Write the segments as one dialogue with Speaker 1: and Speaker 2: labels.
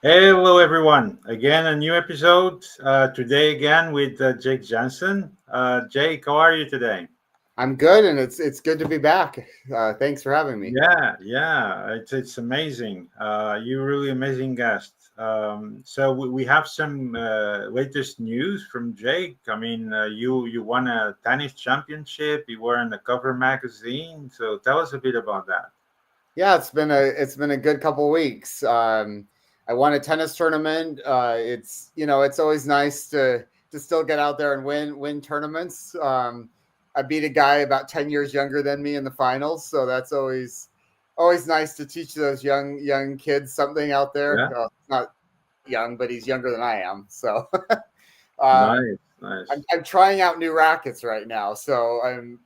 Speaker 1: Hello, everyone. Again, a new episode. Today, again with Jake Jensen. Jake, how are you today?
Speaker 2: I'm good, and it's good to be back. Thanks for having me.
Speaker 1: Yeah. It's amazing. You're really amazing guest. So we have some latest news from Jake. I mean, you won a tennis championship. You were in the cover magazine. So tell us a bit about that.
Speaker 2: Yeah, it's been a good couple weeks. I won a tennis tournament. It's always nice to still get out there and win tournaments. I beat a guy about 10 years younger than me in the finals, so that's always nice to teach those young kids something out there.
Speaker 1: Yeah,
Speaker 2: Not young, but he's younger than I am. So um,
Speaker 1: nice, nice.
Speaker 2: I'm trying out new rackets right now, so I'm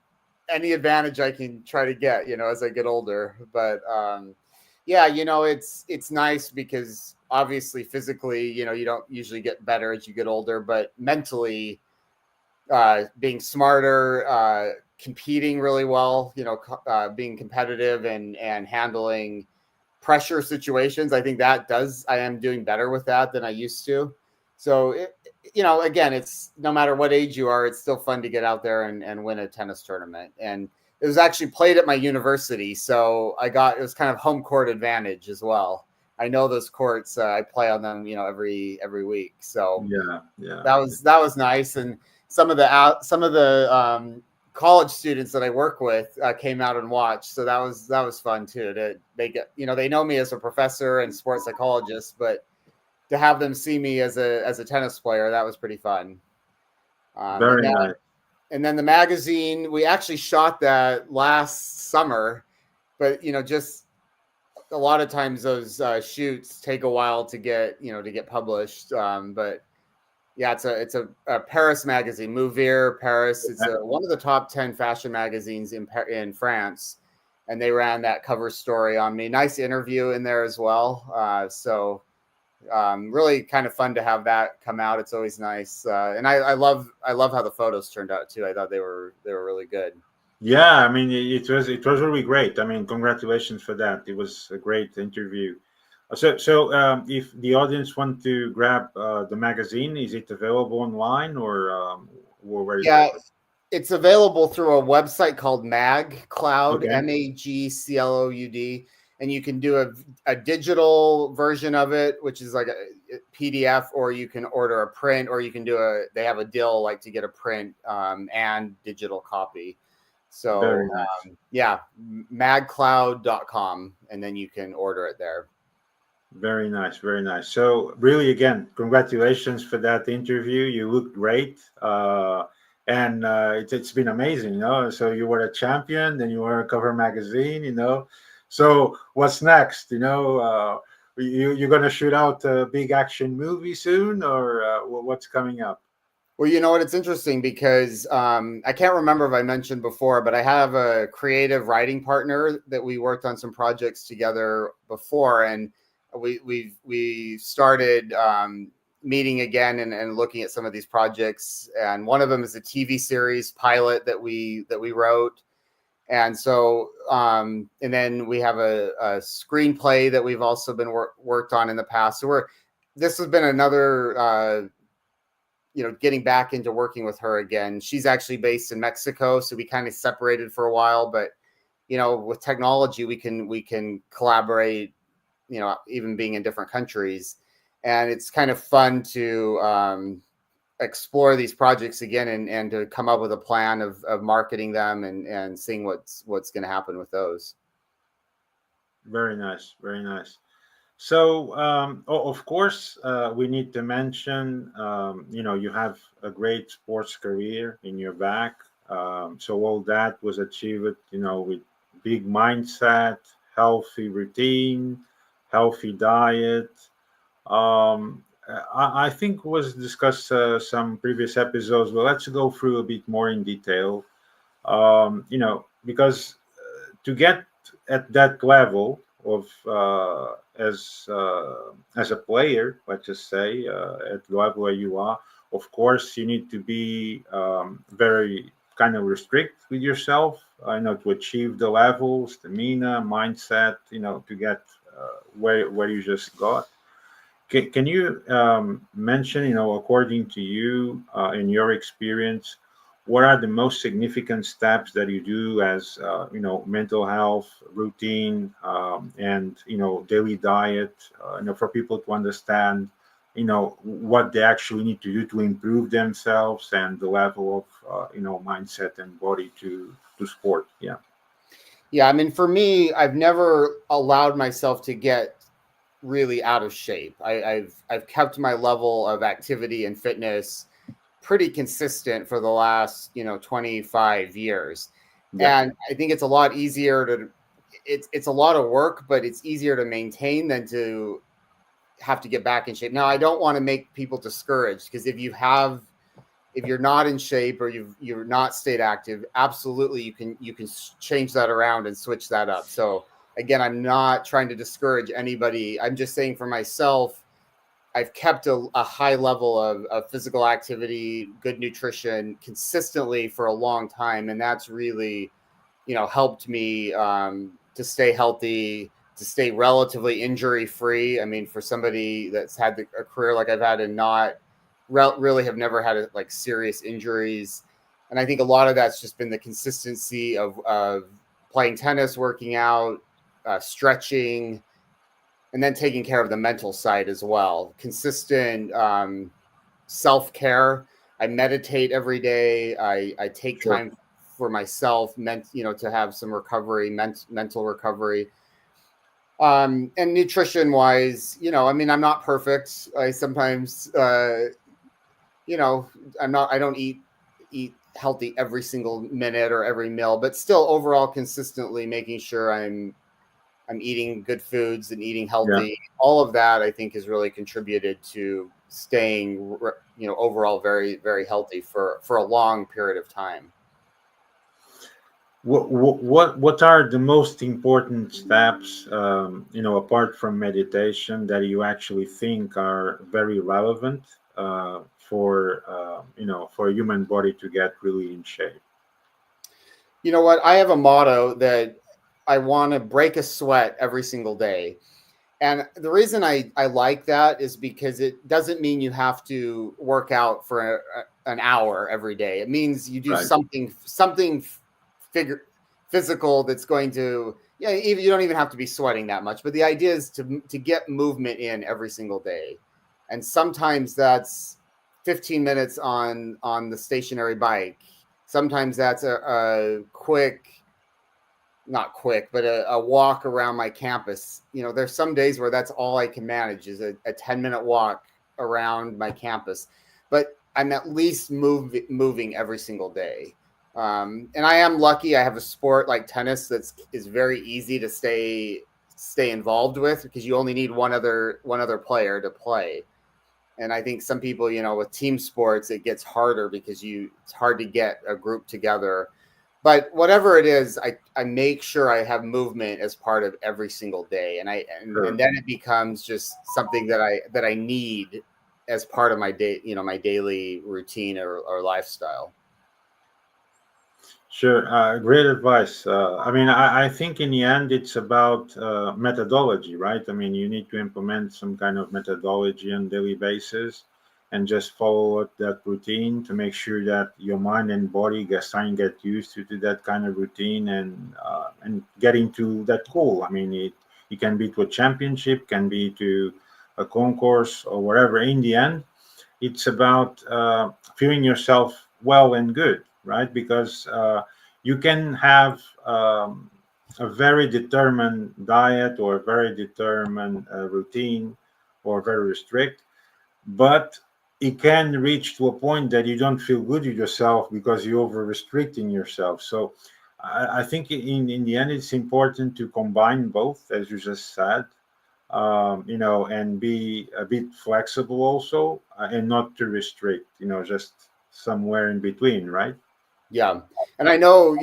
Speaker 2: any advantage I can try to get, as I get older. But yeah, it's nice because obviously physically, you don't usually get better as you get older, but mentally, being smarter, competing really well, being competitive and handling pressure situations. I think I am doing better with that than I used to. So, again, it's no matter what age you are, it's still fun to get out there and win a tennis tournament. And it was actually played at my university. So it was kind of home court advantage as well. I know those courts, I play on them, every week. So
Speaker 1: Yeah, yeah.
Speaker 2: that was nice. And some of the college students that I work with came out and watched, so that was fun too. They know me as a professor and sports psychologist, but to have them see me as a tennis player, that was pretty fun. Um, and
Speaker 1: Very
Speaker 2: then
Speaker 1: nice.
Speaker 2: and then the magazine, we actually shot that last summer, but just a lot of times those shoots take a while to get published. But yeah, it's a Paris magazine, Mouvier Paris. It's one of the top 10 fashion magazines in France, and they ran that cover story on me. Nice interview in there as well. So really kind of fun to have that come out. It's always nice, and I love how the photos turned out too. I thought they were really good.
Speaker 1: Yeah, I mean, it was really great. I mean, congratulations for that. It was a great interview. So, if the audience want to grab the magazine, is it available online or where is
Speaker 2: Yeah,
Speaker 1: it?
Speaker 2: it's available through a website called MagCloud,
Speaker 1: Okay,
Speaker 2: Magcloud, and you can do a digital version of it, which is like a PDF, or you can order a print, or you can they have a deal like to get a print and digital copy. So
Speaker 1: very nice,
Speaker 2: yeah, magcloud.com, and then you can order it there.
Speaker 1: very nice, very nice. So, really, again, congratulations for that interview. You look great, and it's been amazing. So you were a champion, then you were a cover magazine. So what's next? You're gonna shoot out a big action movie soon, or what's coming up?
Speaker 2: Well, you know what? It's interesting because I can't remember if I mentioned before, but I have a creative writing partner that we worked on some projects together before, and we started meeting again and looking at some of these projects. And one of them is a TV series pilot that we wrote, and so and then we have a screenplay that we've also been worked on in the past. So this has been another getting back into working with her again. She's actually based in Mexico, so we kind of separated for a while, but with technology we can collaborate, even being in different countries. And it's kind of fun to explore these projects again and to come up with a plan of marketing them and seeing what's going to happen with those.
Speaker 1: Very nice, very nice. So, of course, we need to mention, you have a great sports career in your back. So all that was achieved, with big mindset, healthy routine, healthy diet. I think was discussed some previous episodes, but let's go through a bit more in detail. Because to get at that level of as a player, let's just say at the level where you are, of course, you need to be very kind of restrict with yourself. To achieve the levels, stamina, mindset. To get where you just got. Can you mention, according to you, in your experience, what are the most significant steps that you do as, mental health routine, and, daily diet, for people to understand, what they actually need to do to improve themselves and the level of, mindset and body to sport. Yeah.
Speaker 2: Yeah, I mean, for me, I've never allowed myself to get really out of shape. I've kept my level of activity and fitness pretty consistent for the last 25 years,
Speaker 1: Yeah.
Speaker 2: and I think it's a lot easier to it's a lot of work, but it's easier to maintain than to have to get back in shape. Now, I don't want to make people discouraged, because if you're not in shape or you're not stayed active, absolutely you can change that around and switch that up. So again, I'm not trying to discourage anybody. I'm just saying for myself, I've kept a high level of physical activity, good nutrition consistently for a long time, and that's really helped me to stay healthy, to stay relatively injury free. I mean, for somebody that's had a career like I've had and not really have never had like serious injuries, and I think a lot of that's just been the consistency of playing tennis, working out, stretching, and then taking care of the mental side as well. Consistent self care. I meditate every day. I take
Speaker 1: Sure.
Speaker 2: time for myself, to have some recovery, mental recovery. And nutrition wise, I mean, I'm not perfect. I sometimes, you know, I don't eat healthy every single minute or every meal, but still overall consistently making sure I'm eating good foods and eating
Speaker 1: Yeah.
Speaker 2: healthy. All of that, I think, has really contributed to staying, overall very, very healthy for a long period of time.
Speaker 1: What are the most important steps, apart from meditation, that you actually think are very relevant, for a human body to get really in shape?
Speaker 2: You know what? I have a motto that I want to break a sweat every single day. And the reason I like that is because it doesn't mean you have to work out for an hour every day. It means you do
Speaker 1: Right.
Speaker 2: something figure physical that's going to, yeah, even you don't even have to be sweating that much, but the idea is to get movement in every single day. And sometimes that's 15 minutes on the stationary bike. Sometimes that's a quick, not quick, but a walk around my campus. There's some days where that's all I can manage is a 10-minute walk around my campus, but I'm at least moving every single day. And I am lucky. I have a sport like tennis is very easy to stay involved with, because you only need one other player to play. And I think some people, with team sports, it gets harder because it's hard to get a group together. But whatever it is, I make sure I have movement as part of every single day. And
Speaker 1: Sure.
Speaker 2: then it becomes just something that I need as part of my day, my daily routine or lifestyle.
Speaker 1: Sure. Great advice. I mean, I think in the end, it's about methodology, right? I mean, you need to implement some kind of methodology on daily basis and just follow that routine to make sure that your mind and body starting to get used to that kind of routine and getting to that goal. I mean, it can be to a championship, can be to a concourse or whatever. In the end, it's about feeling yourself well and good, right? Because you can have a very determined diet or a very determined routine or very strict, but it can reach to a point that you don't feel good with yourself because you're over restricting yourself. So I think in the end, it's important to combine both, as you just said, and be a bit flexible also, and not to restrict, just somewhere in between, right?
Speaker 2: Yeah. And I know,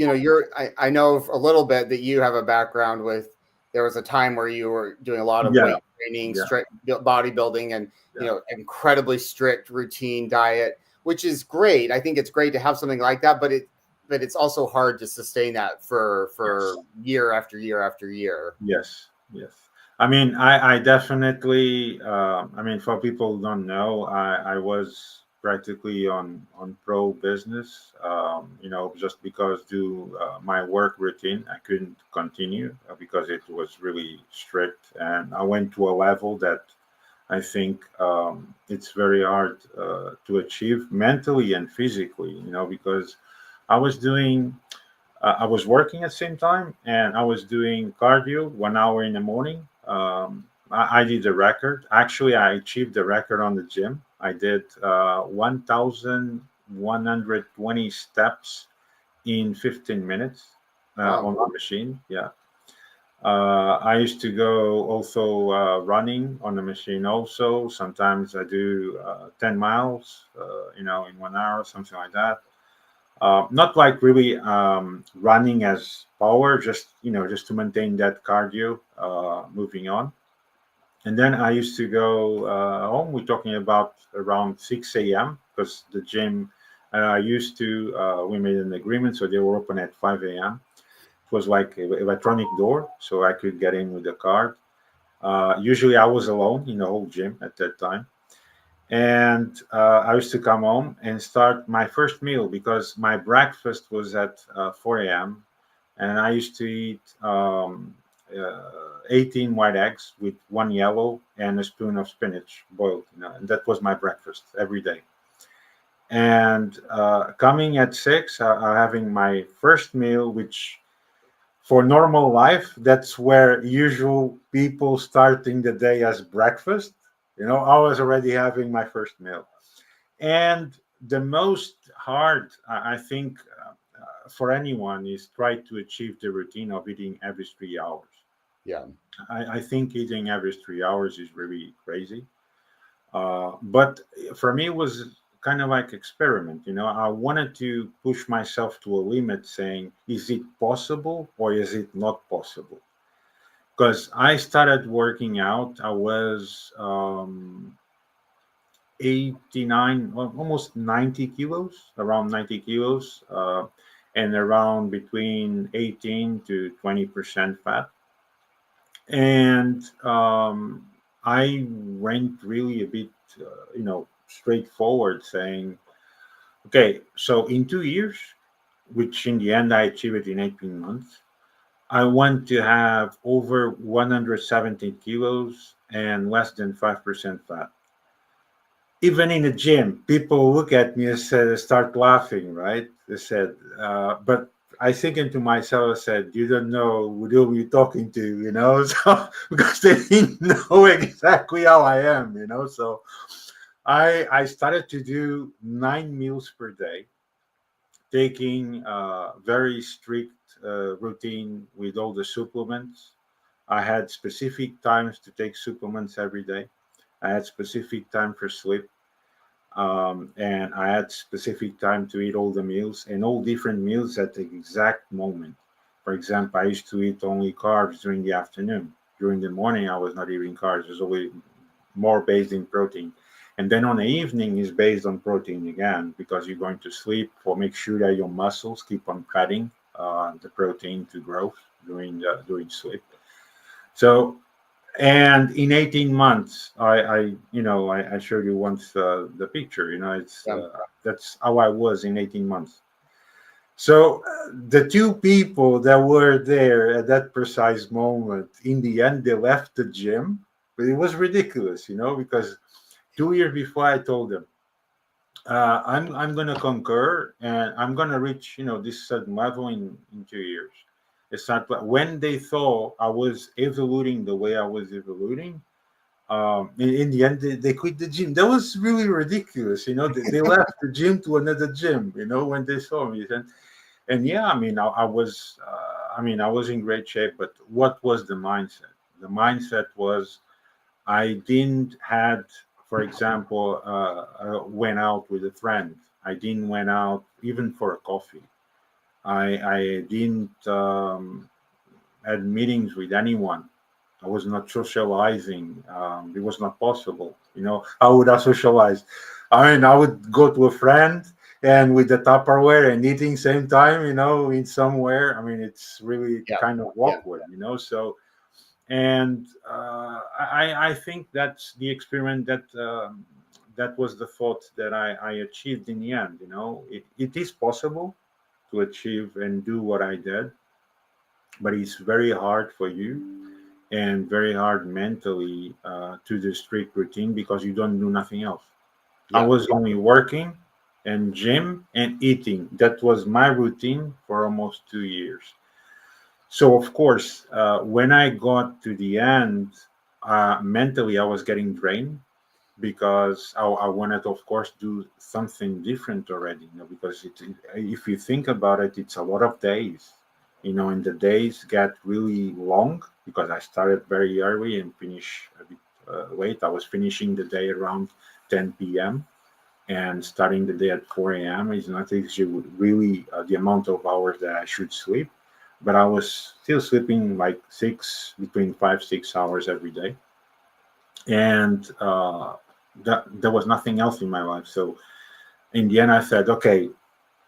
Speaker 2: I know a little bit that you have a background with, there was a time where you were doing a lot of
Speaker 1: Yeah,
Speaker 2: weight training,
Speaker 1: yeah,
Speaker 2: strict bodybuilding, and,
Speaker 1: yeah.
Speaker 2: incredibly strict routine diet, which is great. I think it's great to have something like that, but it's also hard to sustain that for
Speaker 1: Yes,
Speaker 2: year after year after year.
Speaker 1: yes, yes. I definitely. For people who don't know, I was practically on pro business. Just because due my work routine, I couldn't continue because it was really strict, and I went to a level that I think it's very hard to achieve mentally and physically. Because I was doing I was working at the same time, and I was doing cardio 1 hour in the morning. I did a record. Actually, I achieved the record on the gym. I did 1,120 steps in 15 minutes
Speaker 2: Wow.
Speaker 1: on the machine. Yeah. I used to go also running on the machine. Also, sometimes I do 10 miles, in 1 hour, something like that. Not like really running as power, just just to maintain that cardio. Moving on, and then I used to go home. We're talking about around 6 a.m. because the gym I used to. We made an agreement, so they were open at 5 a.m. It was like an electronic door, so I could get in with the card. Usually, I was alone in the whole gym at that time, and I used to come home and start my first meal because my breakfast was at 4 a.m. and I used to eat 18 white eggs with one yellow and a spoon of spinach boiled. And that was my breakfast every day. And coming at 6, having my first meal, which for normal life, that's where usual people starting the day as breakfast. I was already having my first meal. And the most hard, I think, for anyone is try to achieve the routine of eating every 3 hours.
Speaker 2: Yeah.
Speaker 1: I think eating every 3 hours is really crazy. But for me, it was kind of like experiment. I wanted to push myself to a limit, saying, is it possible or is it not possible? Because I started working out, I was 89, almost 90 kilos, around 90 kilos, and around between 18 to 20% fat. And I went really a bit, straightforward, saying, okay, so in 2 years, which in the end I achieved it in 18 months, I want to have over 170 kilos and less than 5% fat. Even in the gym, people look at me and start laughing, right? They said, but I thinking to myself, I said, you don't know who you're talking to, so because they didn't know exactly how I am, so I started to do 9 meals per day, taking very strict routine with all the supplements. I had specific times to take supplements every day. I had specific time for sleep, and I had specific time to eat all the meals and all different meals at the exact moment. For example, I used to eat only carbs during the afternoon. During the morning, I was not eating carbs. It was only more based in protein. And then on the evening is based on protein again because you're going to sleep or make sure that your muscles keep on cutting the protein to growth during sleep. So and in 18 months I showed you once the picture, it's
Speaker 2: Yeah.
Speaker 1: that's how I was in 18 months. So the two people that were there at that precise moment, in the end they left the gym, but it was ridiculous, because 2 years before I told them, I'm gonna concur and I'm gonna reach this certain level in 2 years. It's not like when they thought I was evolving the way I was evolving. In the end, they quit the gym. That was really ridiculous. They left the gym to another gym. When they saw me, and yeah, I was, I was in great shape. But what was the mindset? The mindset was I didn't had, for example, went out with a friend. I didn't went out even for a coffee. I didn't had meetings with anyone. I was not socializing. It was not possible. How would I socialize? I would go to a friend and with the Tupperware and eating same time, in somewhere. It's really
Speaker 2: Yeah.
Speaker 1: kind of
Speaker 2: Yeah.
Speaker 1: awkward. So And I think that's the experiment that was the thought that I achieved in the end. It is possible to achieve and do what I did, but it's very hard for you and very hard mentally to do strict routine because you don't do nothing else. I
Speaker 2: Yeah.
Speaker 1: was only working and gym and eating. That was my routine for almost 2 years. So of course, when I got to the end, mentally I was getting drained because I wanted, of course, do something different already. Because if you think about it, it's a lot of days. And the days get really long because I started very early and finish a bit late. I was finishing the day around 10 p.m. and starting the day at 4 a.m. is not actually really the amount of hours that I should sleep, but I was still sleeping like between 5, 6 hours every day, and there was nothing else in my life. So in the end, I said, okay,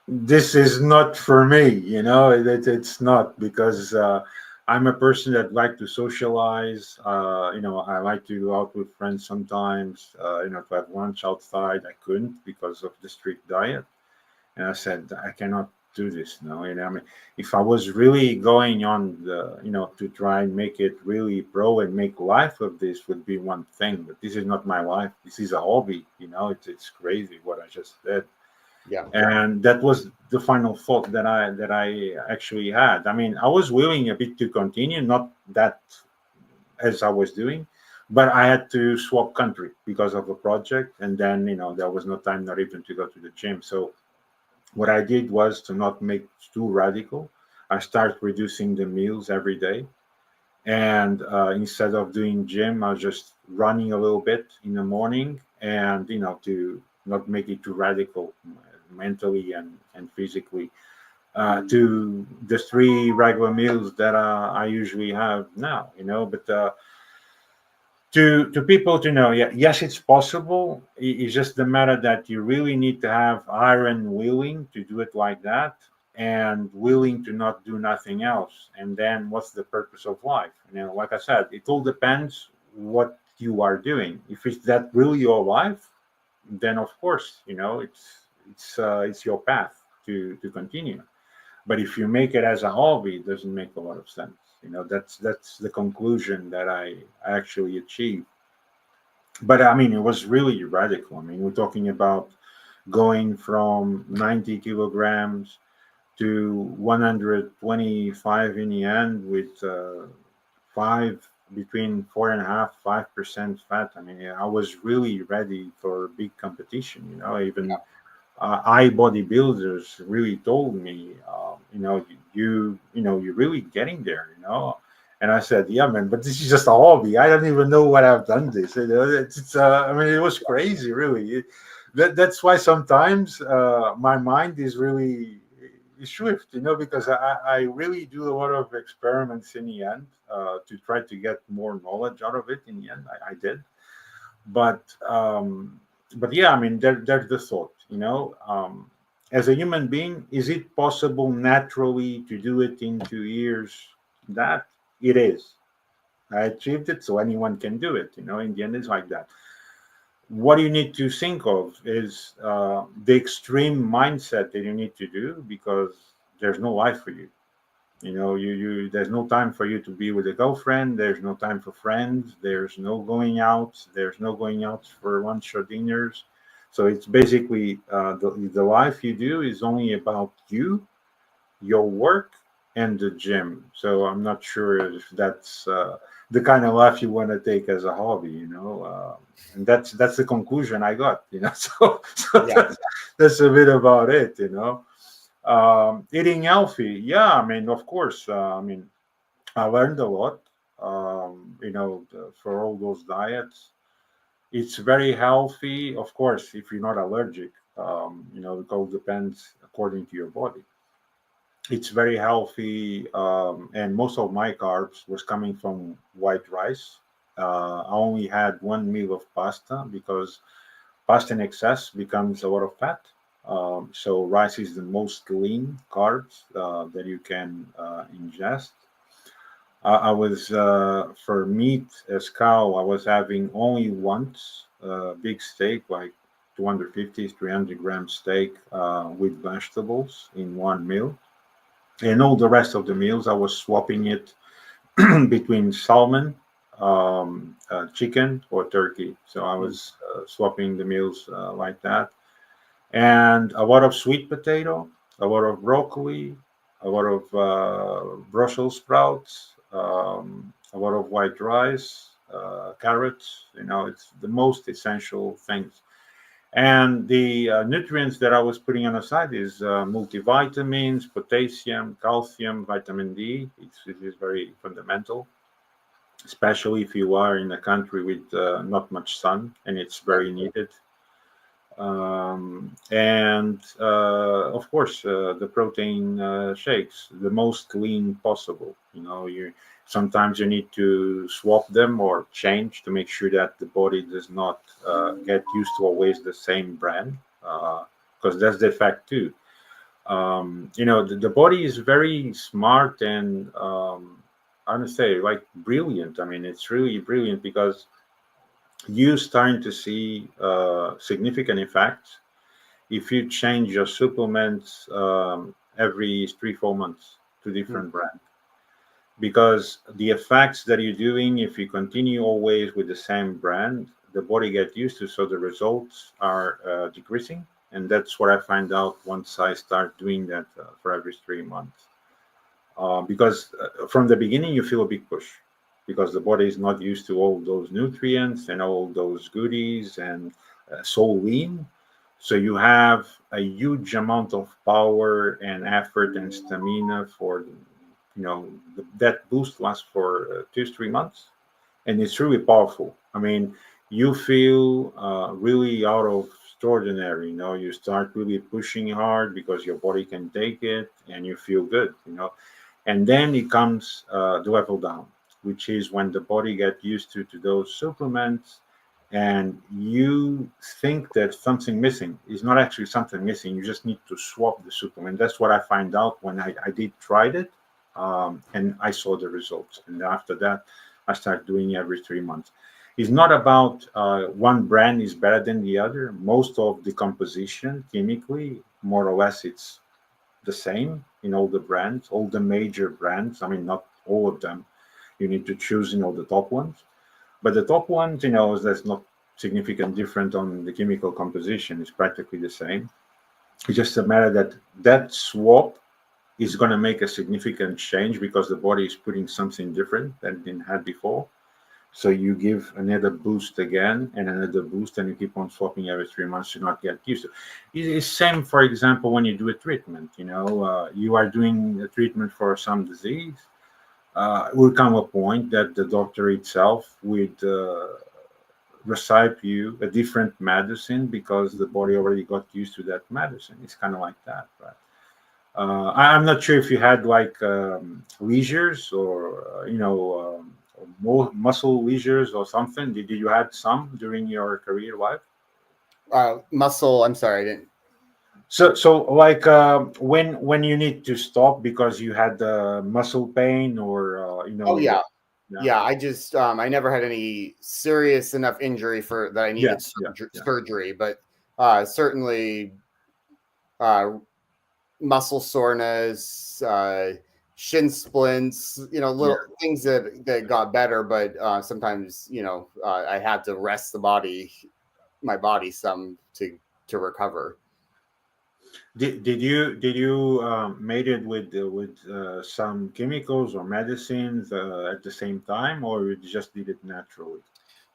Speaker 1: this is not for me. It's not because I'm a person that like to socialize. I like to go out with friends sometimes. To have lunch outside, I couldn't because of the strict diet. And I said, I cannot do this. No, I mean, if I was really going on to try and make it really pro and make life of this would be one thing, but this is not my life. This is a hobby. It's crazy what I just did.
Speaker 2: Yeah.
Speaker 1: And that was the final thought that I actually had. I mean, I was willing a bit to continue, not that as I was doing, but I had to swap country because of a project, and then there was no time, not even to go to the gym. So what I did was to not make too radical. I started reducing the meals every day, and instead of doing gym, I was just running a little bit in the morning, and to not make it too radical mentally and physically. To the three regular meals that I usually have now, but to people to know, yeah, yes, it's possible. It's just the matter that you really need to have iron willing to do it like that, and willing to not do nothing else. And then what's the purpose of life? Like I said, it all depends what you are doing. If it's that really your life, then of course, it's your path to continue. But if you make it as a hobby, it doesn't make a lot of sense. That's the conclusion that I actually achieved. But I mean, it was really radical. I mean, we're talking about going from 90 kilograms to 125 in the end, with five between 4.5 5% fat. I mean, I was really ready for big competition. Even I bodybuilders really told me, you're really getting there. And I said, yeah, man, but this is just a hobby. I don't even know what I've done this. I mean, it was crazy, really. That's why sometimes my mind is really swift, because I really do a lot of experiments in the end to try to get more knowledge out of it. In the end, I did. But yeah, I mean, there's the thought, as a human being, is it possible naturally to do it in 2 years? That it is. I achieved it, so anyone can do it. In the end, it's like that. What you need to think of is the extreme mindset that you need to do, because there's no life for you. You there's no time for you to be with a girlfriend. There's no time for friends. There's no going out. There's no going out for lunch or dinners. So it's basically the life you do is only about you, your work, and the gym. So I'm not sure if that's the kind of life you want to take as a hobby. And that's the conclusion I got. So
Speaker 2: Yeah.
Speaker 1: that's a bit about it. Eating healthy, yeah, I mean, of course, I mean, I learned a lot. For all those diets, it's very healthy. Of course, if you're not allergic, it all depends according to your body. It's very healthy, and most of my carbs was coming from white rice. I only had one meal of pasta because pasta in excess becomes a lot of fat. So rice is the most lean carbs that you can ingest. I was for meat as cow. I was having only once big steak, like 250, 300 gram steak with vegetables in one meal, and all the rest of the meals I was swapping it between salmon, chicken, or turkey. So I
Speaker 2: Mm.
Speaker 1: was swapping the meals like that, and a lot of sweet potato, a lot of broccoli, a lot of Brussels sprouts, a lot of white rice, carrots. It's the most essential things. And the nutrients that I was putting on the side is multivitamins, potassium, calcium, vitamin D. It is very fundamental, especially if you are in a country with not much sun, and it's
Speaker 2: Yeah.
Speaker 1: very needed. And of course, the protein shakes, the most lean possible. You sometimes you need to swap them or change to make sure that the body does not get used to always the same brand, because that's the fact too. The body is very smart and I don't say like brilliant. I mean, it's really brilliant because you starting to see significant effects if you change your supplements every 3 4 months to
Speaker 2: Mm.
Speaker 1: different brand, because the effects that you're doing, if you continue always with the same brand, the body get used to, so the results are decreasing. And that's what I find out once I start doing that for every 3 months, because from the beginning you feel a big push because the body is not used to all those nutrients and all those goodies, and so lean. So you have a huge amount of power and effort and stamina for, that boost lasts for 2 3 months, and it's really powerful. I mean, you feel really out of extraordinary. You start really pushing hard because your body can take it, and you feel good. And then it comes the level down, which is when the body get used to those supplements, and you think that something missing is not actually something missing. You just need to swap the supplement. That's what I find out when I did tried it, and I saw the results. And after that, I start doing every 3 months. It's not about one brand is better than the other. Most of the composition chemically, more or less, it's the same in all the brands, all the major brands. I mean, not all of them. You need to choose, the top ones. But the top ones, there's not significant different on the chemical composition. It's practically the same. It's just a matter that that swap is going to make a significant change because the body is putting something different than it had before. So you give another boost again and another boost, and you keep on swapping every 3 months to not get used to. It's same, for example, when you do a treatment. You are doing a treatment for some disease. Will come a point that the doctor itself would recite you a different medicine because the body already got used to that medicine. It's kind of like that, right? I'm not sure if you had like leisures or muscle leisures or something. Did you had some during your career life?
Speaker 2: Muscle. I'm sorry, I didn't.
Speaker 1: So like when you need to stop because you had muscle pain or
Speaker 2: Oh yeah,
Speaker 1: yeah,
Speaker 2: yeah. I just I never had any serious enough injury for that I
Speaker 1: yeah,
Speaker 2: needed
Speaker 1: yeah, yeah,
Speaker 2: surgery, but certainly uh, muscle soreness, shin splints,
Speaker 1: yeah.
Speaker 2: little things that got better, but sometimes I had to rest my body some to recover.
Speaker 1: Did you made it with some chemicals or medicines at the same time, or you just did it naturally?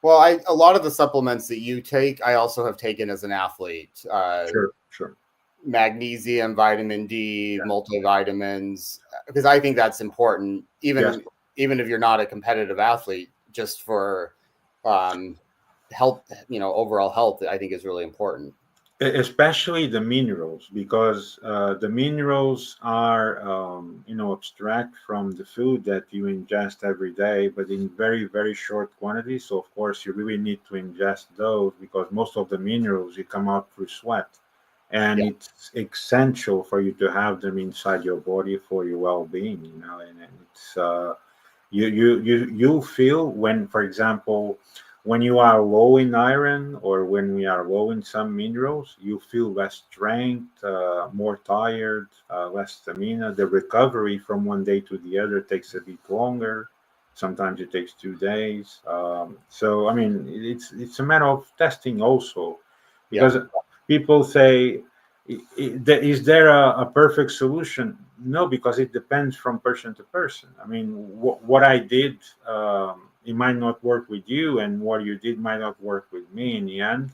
Speaker 2: Well, a lot of the supplements that you take, I also have taken as an athlete.
Speaker 1: Sure, sure.
Speaker 2: Magnesium, vitamin D,
Speaker 1: Yeah.
Speaker 2: multivitamins, because I think that's important,
Speaker 1: Yes,
Speaker 2: even if you're not a competitive athlete, just for um, health, overall health, I think is really important.
Speaker 1: especially the minerals, because the minerals are abstract from the food that you ingest every day, but in very very short quantities. So of course you really need to ingest those because most of the minerals you come out through sweat, and
Speaker 2: Yeah.
Speaker 1: it's essential for you to have them inside your body for your well-being. And it's You feel when, for example, when you are low in iron or when we are low in some minerals, you feel less strength, more tired, less stamina. The recovery from one day to the other takes a bit longer. Sometimes it takes 2 days. So I mean, it's a matter of testing also,
Speaker 2: Yeah.
Speaker 1: because people say, Is there a perfect solution? No, because it depends from person to person. I mean, what I did, it might not work with you, and what you did might not work with me. In the end,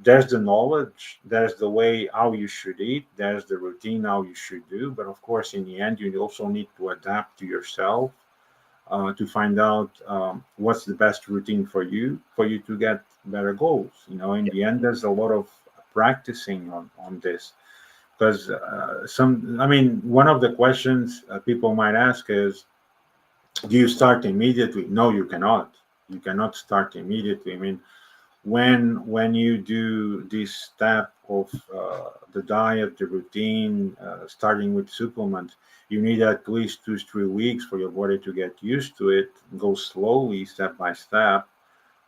Speaker 1: there's the knowledge, there's the way how you should eat, there's the routine how you should do. But of course, in the end, you also need to adapt to yourself, to find out what's the best routine for you to get better goals. In the end, there's a lot of practicing on this, because I mean, one of the questions people might ask is, do you start immediately? No, you cannot. You cannot start immediately. I mean, when you do this step of the diet, the routine, starting with supplements, you need at least 2 3 weeks for your body to get used to it. Go slowly, step by step,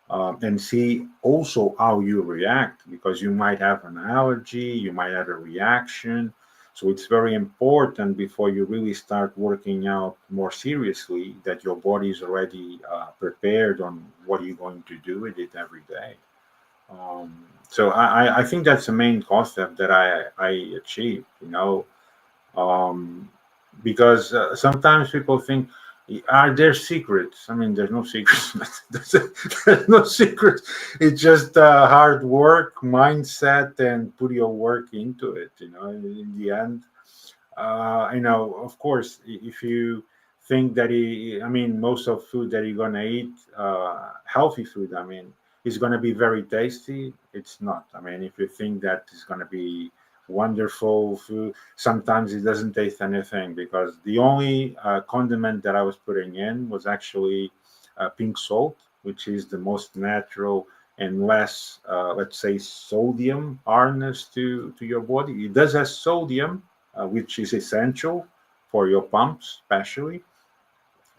Speaker 1: and see also how you react, because you might have an allergy, you might have a reaction. So it's very important before you really start working out more seriously that your body is already prepared on what you're going to do with it every day. So I think that's the main concept that I achieved, um, because sometimes people think, are there secrets? I mean, there's no secrets. There's no secrets. It's just hard work, mindset, and put your work into it. In the end, of course, if you think that I mean, most of food that you're gonna eat, healthy food, I mean, is gonna be very tasty. It's not. I mean, if you think that it's gonna be wonderful food, sometimes it doesn't taste anything, because the only condiment that I was putting in was actually pink salt, which is the most natural and less, let's say, sodium hardness to your body. It does have sodium, which is essential for your pumps, especially,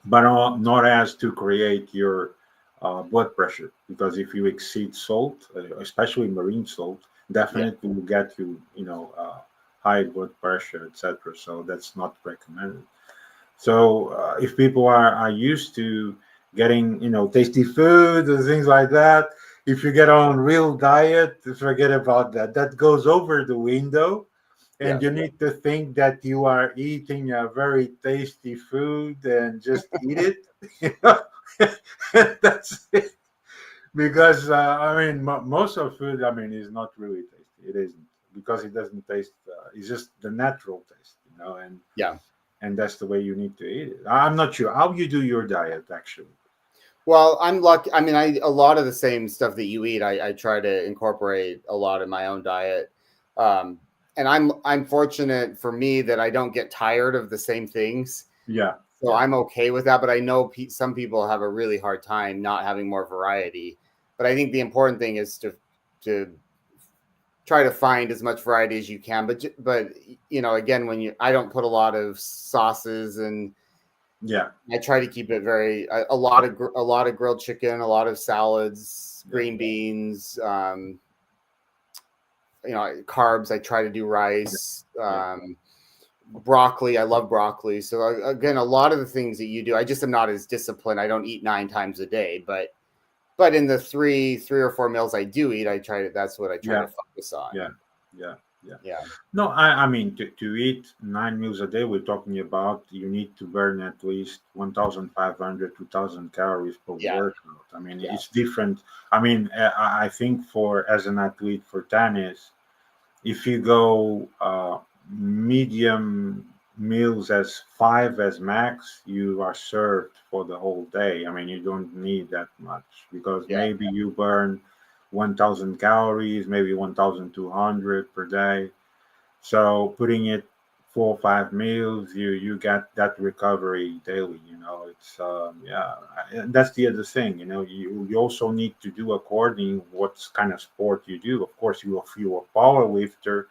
Speaker 1: but not as to create your blood pressure. Because if you exceed salt, especially marine salt,
Speaker 2: Yeah.
Speaker 1: definitely will get you, high blood pressure, etc. So that's not recommended. So if people are used to getting, tasty food and things like that, if you get on real diet, forget about that. That goes over the window,
Speaker 2: Yeah.
Speaker 1: and you need to think that you are eating a very tasty food and just eat it. You know? That's it. Because I mean, most of food, I mean, is not really tasty. It isn't, because it doesn't taste. It's just the natural taste,
Speaker 2: Yeah.
Speaker 1: and that's the way you need to eat it. I'm not sure how you do your diet actually.
Speaker 2: Well, I'm lucky. I mean, a lot of the same stuff that you eat, I try to incorporate a lot in my own diet. Um, and I'm fortunate for me that I don't get tired of the same things.
Speaker 1: Yeah,
Speaker 2: So
Speaker 1: yeah,
Speaker 2: I'm okay with that. But I know some people have a really hard time not having more variety. But I think the important thing is to try to find as much variety as you can. But again, I don't put a lot of sauces, and
Speaker 1: yeah,
Speaker 2: I try to keep it very a lot of grilled chicken, a lot of salads,
Speaker 1: yeah,
Speaker 2: green beans, carbs. I try to do
Speaker 1: yeah,
Speaker 2: rice,
Speaker 1: yeah.
Speaker 2: broccoli. I love broccoli. So again, a lot of the things that you do, I just am not as disciplined. I don't eat 9 times a day, but in the three or four meals I do eat, that's what I try
Speaker 1: Yeah.
Speaker 2: to focus on.
Speaker 1: Yeah, yeah, yeah.
Speaker 2: Yeah,
Speaker 1: No, I mean, to eat 9 meals a day, we're talking about you need to burn at least 1,500, 2,000 calories per
Speaker 2: yeah,
Speaker 1: workout. I mean,
Speaker 2: yeah,
Speaker 1: it's different. I mean, I think for as an athlete for tennis, if you go medium meals as five as max, you are served for the whole day. I mean, you don't need that much, because
Speaker 2: yeah.
Speaker 1: maybe you burn 1,000 calories, maybe 1,200 per day. So putting it 4 or 5 meals, you get that recovery daily. It's yeah, and that's the other thing. You also need to do according what kind of sport you do. Of course, if you're a power lifter,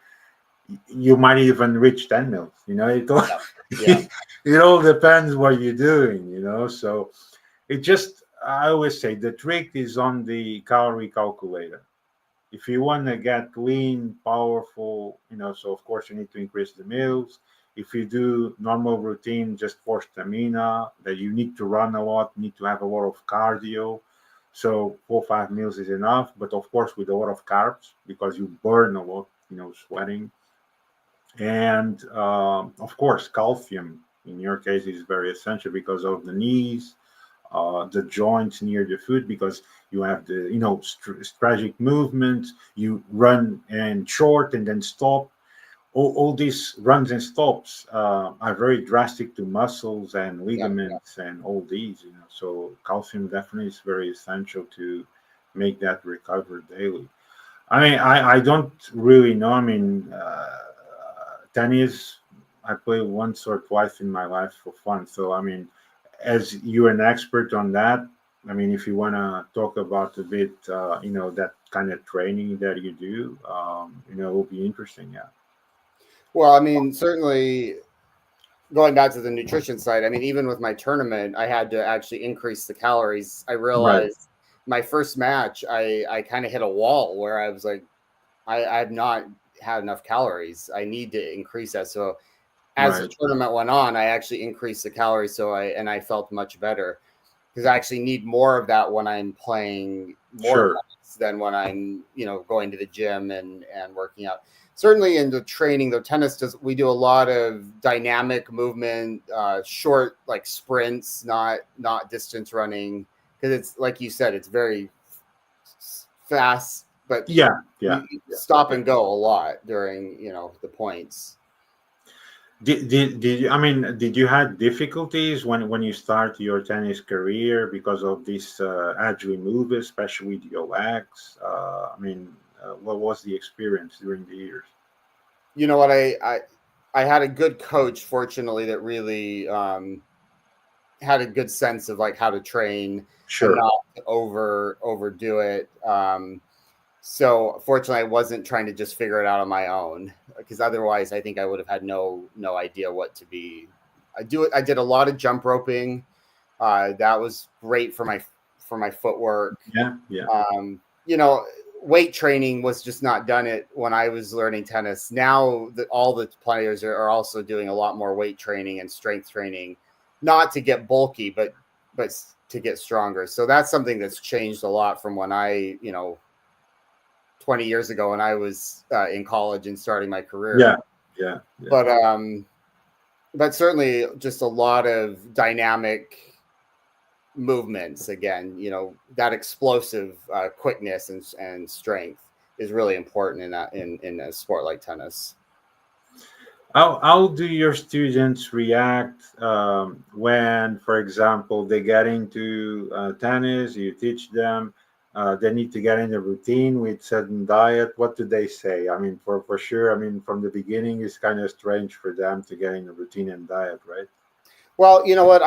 Speaker 1: you might even reach 10 mils. It all,
Speaker 2: Yeah. Yeah.
Speaker 1: it all depends what you're doing. So it just, I always say the trick is on the calorie calculator. If you want to get lean, powerful, so of course you need to increase the meals. If you do normal routine just for stamina, that you need to run a lot, need to have a lot of cardio. So 4 or 5 meals is enough, but of course with a lot of carbs because you burn a lot, sweating. And of course, calcium in your case is very essential because of the knees, the joints near the foot, because you have the strategic movements. You run and short and then stop. All these runs and stops are very drastic to muscles and
Speaker 2: Yeah.
Speaker 1: ligaments and all these. So calcium definitely is very essential to make that recover daily. I mean, I don't really know. I mean, tennis, I played once or twice in my life for fun. So, I mean, as you're an expert on that, I mean, if you want to talk about a bit, that kind of training that you do, it will be interesting. Yeah.
Speaker 2: Well, I mean, certainly going back to the nutrition side, I mean, even with my tournament, I had to actually increase the calories. I
Speaker 1: Right.
Speaker 2: realized my first match, I kind of hit a wall where I was like, I've not had enough calories. I need to increase that. So as the
Speaker 1: Right.
Speaker 2: tournament went on, I actually increased the calories. I felt much better because I actually need more of that when I'm playing more
Speaker 1: Sure.
Speaker 2: tennis than when I'm, going to the gym and working out. Certainly in the training, though, tennis does, we do a lot of dynamic movement, short like sprints, not distance running, because it's like you said, it's very fast, but
Speaker 1: Yeah. Yeah.
Speaker 2: you
Speaker 1: Yeah.
Speaker 2: stop
Speaker 1: Yeah.
Speaker 2: and go a lot during the points.
Speaker 1: Did you, I mean, did you had difficulties when you start your tennis career because of this agile move, especially with your legs? I mean, what was the experience during the years?
Speaker 2: You know what? I had a good coach, fortunately, that really had a good sense of like how to train and
Speaker 1: Sure.
Speaker 2: not overdo it. So fortunately, I wasn't trying to just figure it out on my own, because otherwise, I think I would have had no idea what to be. I did a lot of jump roping. That was great for my footwork.
Speaker 1: Yeah. Yeah.
Speaker 2: Um, you know, weight training was just not done it when I was learning tennis. Now that all the players are also doing a lot more weight training and strength training, not to get bulky, but to get stronger. So that's something that's changed a lot from when 20 years ago when I was in college and starting my
Speaker 1: Yeah.
Speaker 2: career.
Speaker 1: Yeah. Yeah.
Speaker 2: But but certainly just a lot of dynamic movements again. That explosive quickness and strength is really important in a sport like tennis.
Speaker 1: How do your students react when, for example, they get into tennis? You teach them, they need to get in a routine with certain diet. What do they say? I mean, for sure. I mean, from the beginning, it's kind of strange for them to get in a routine and diet, right?
Speaker 2: Well, you know what,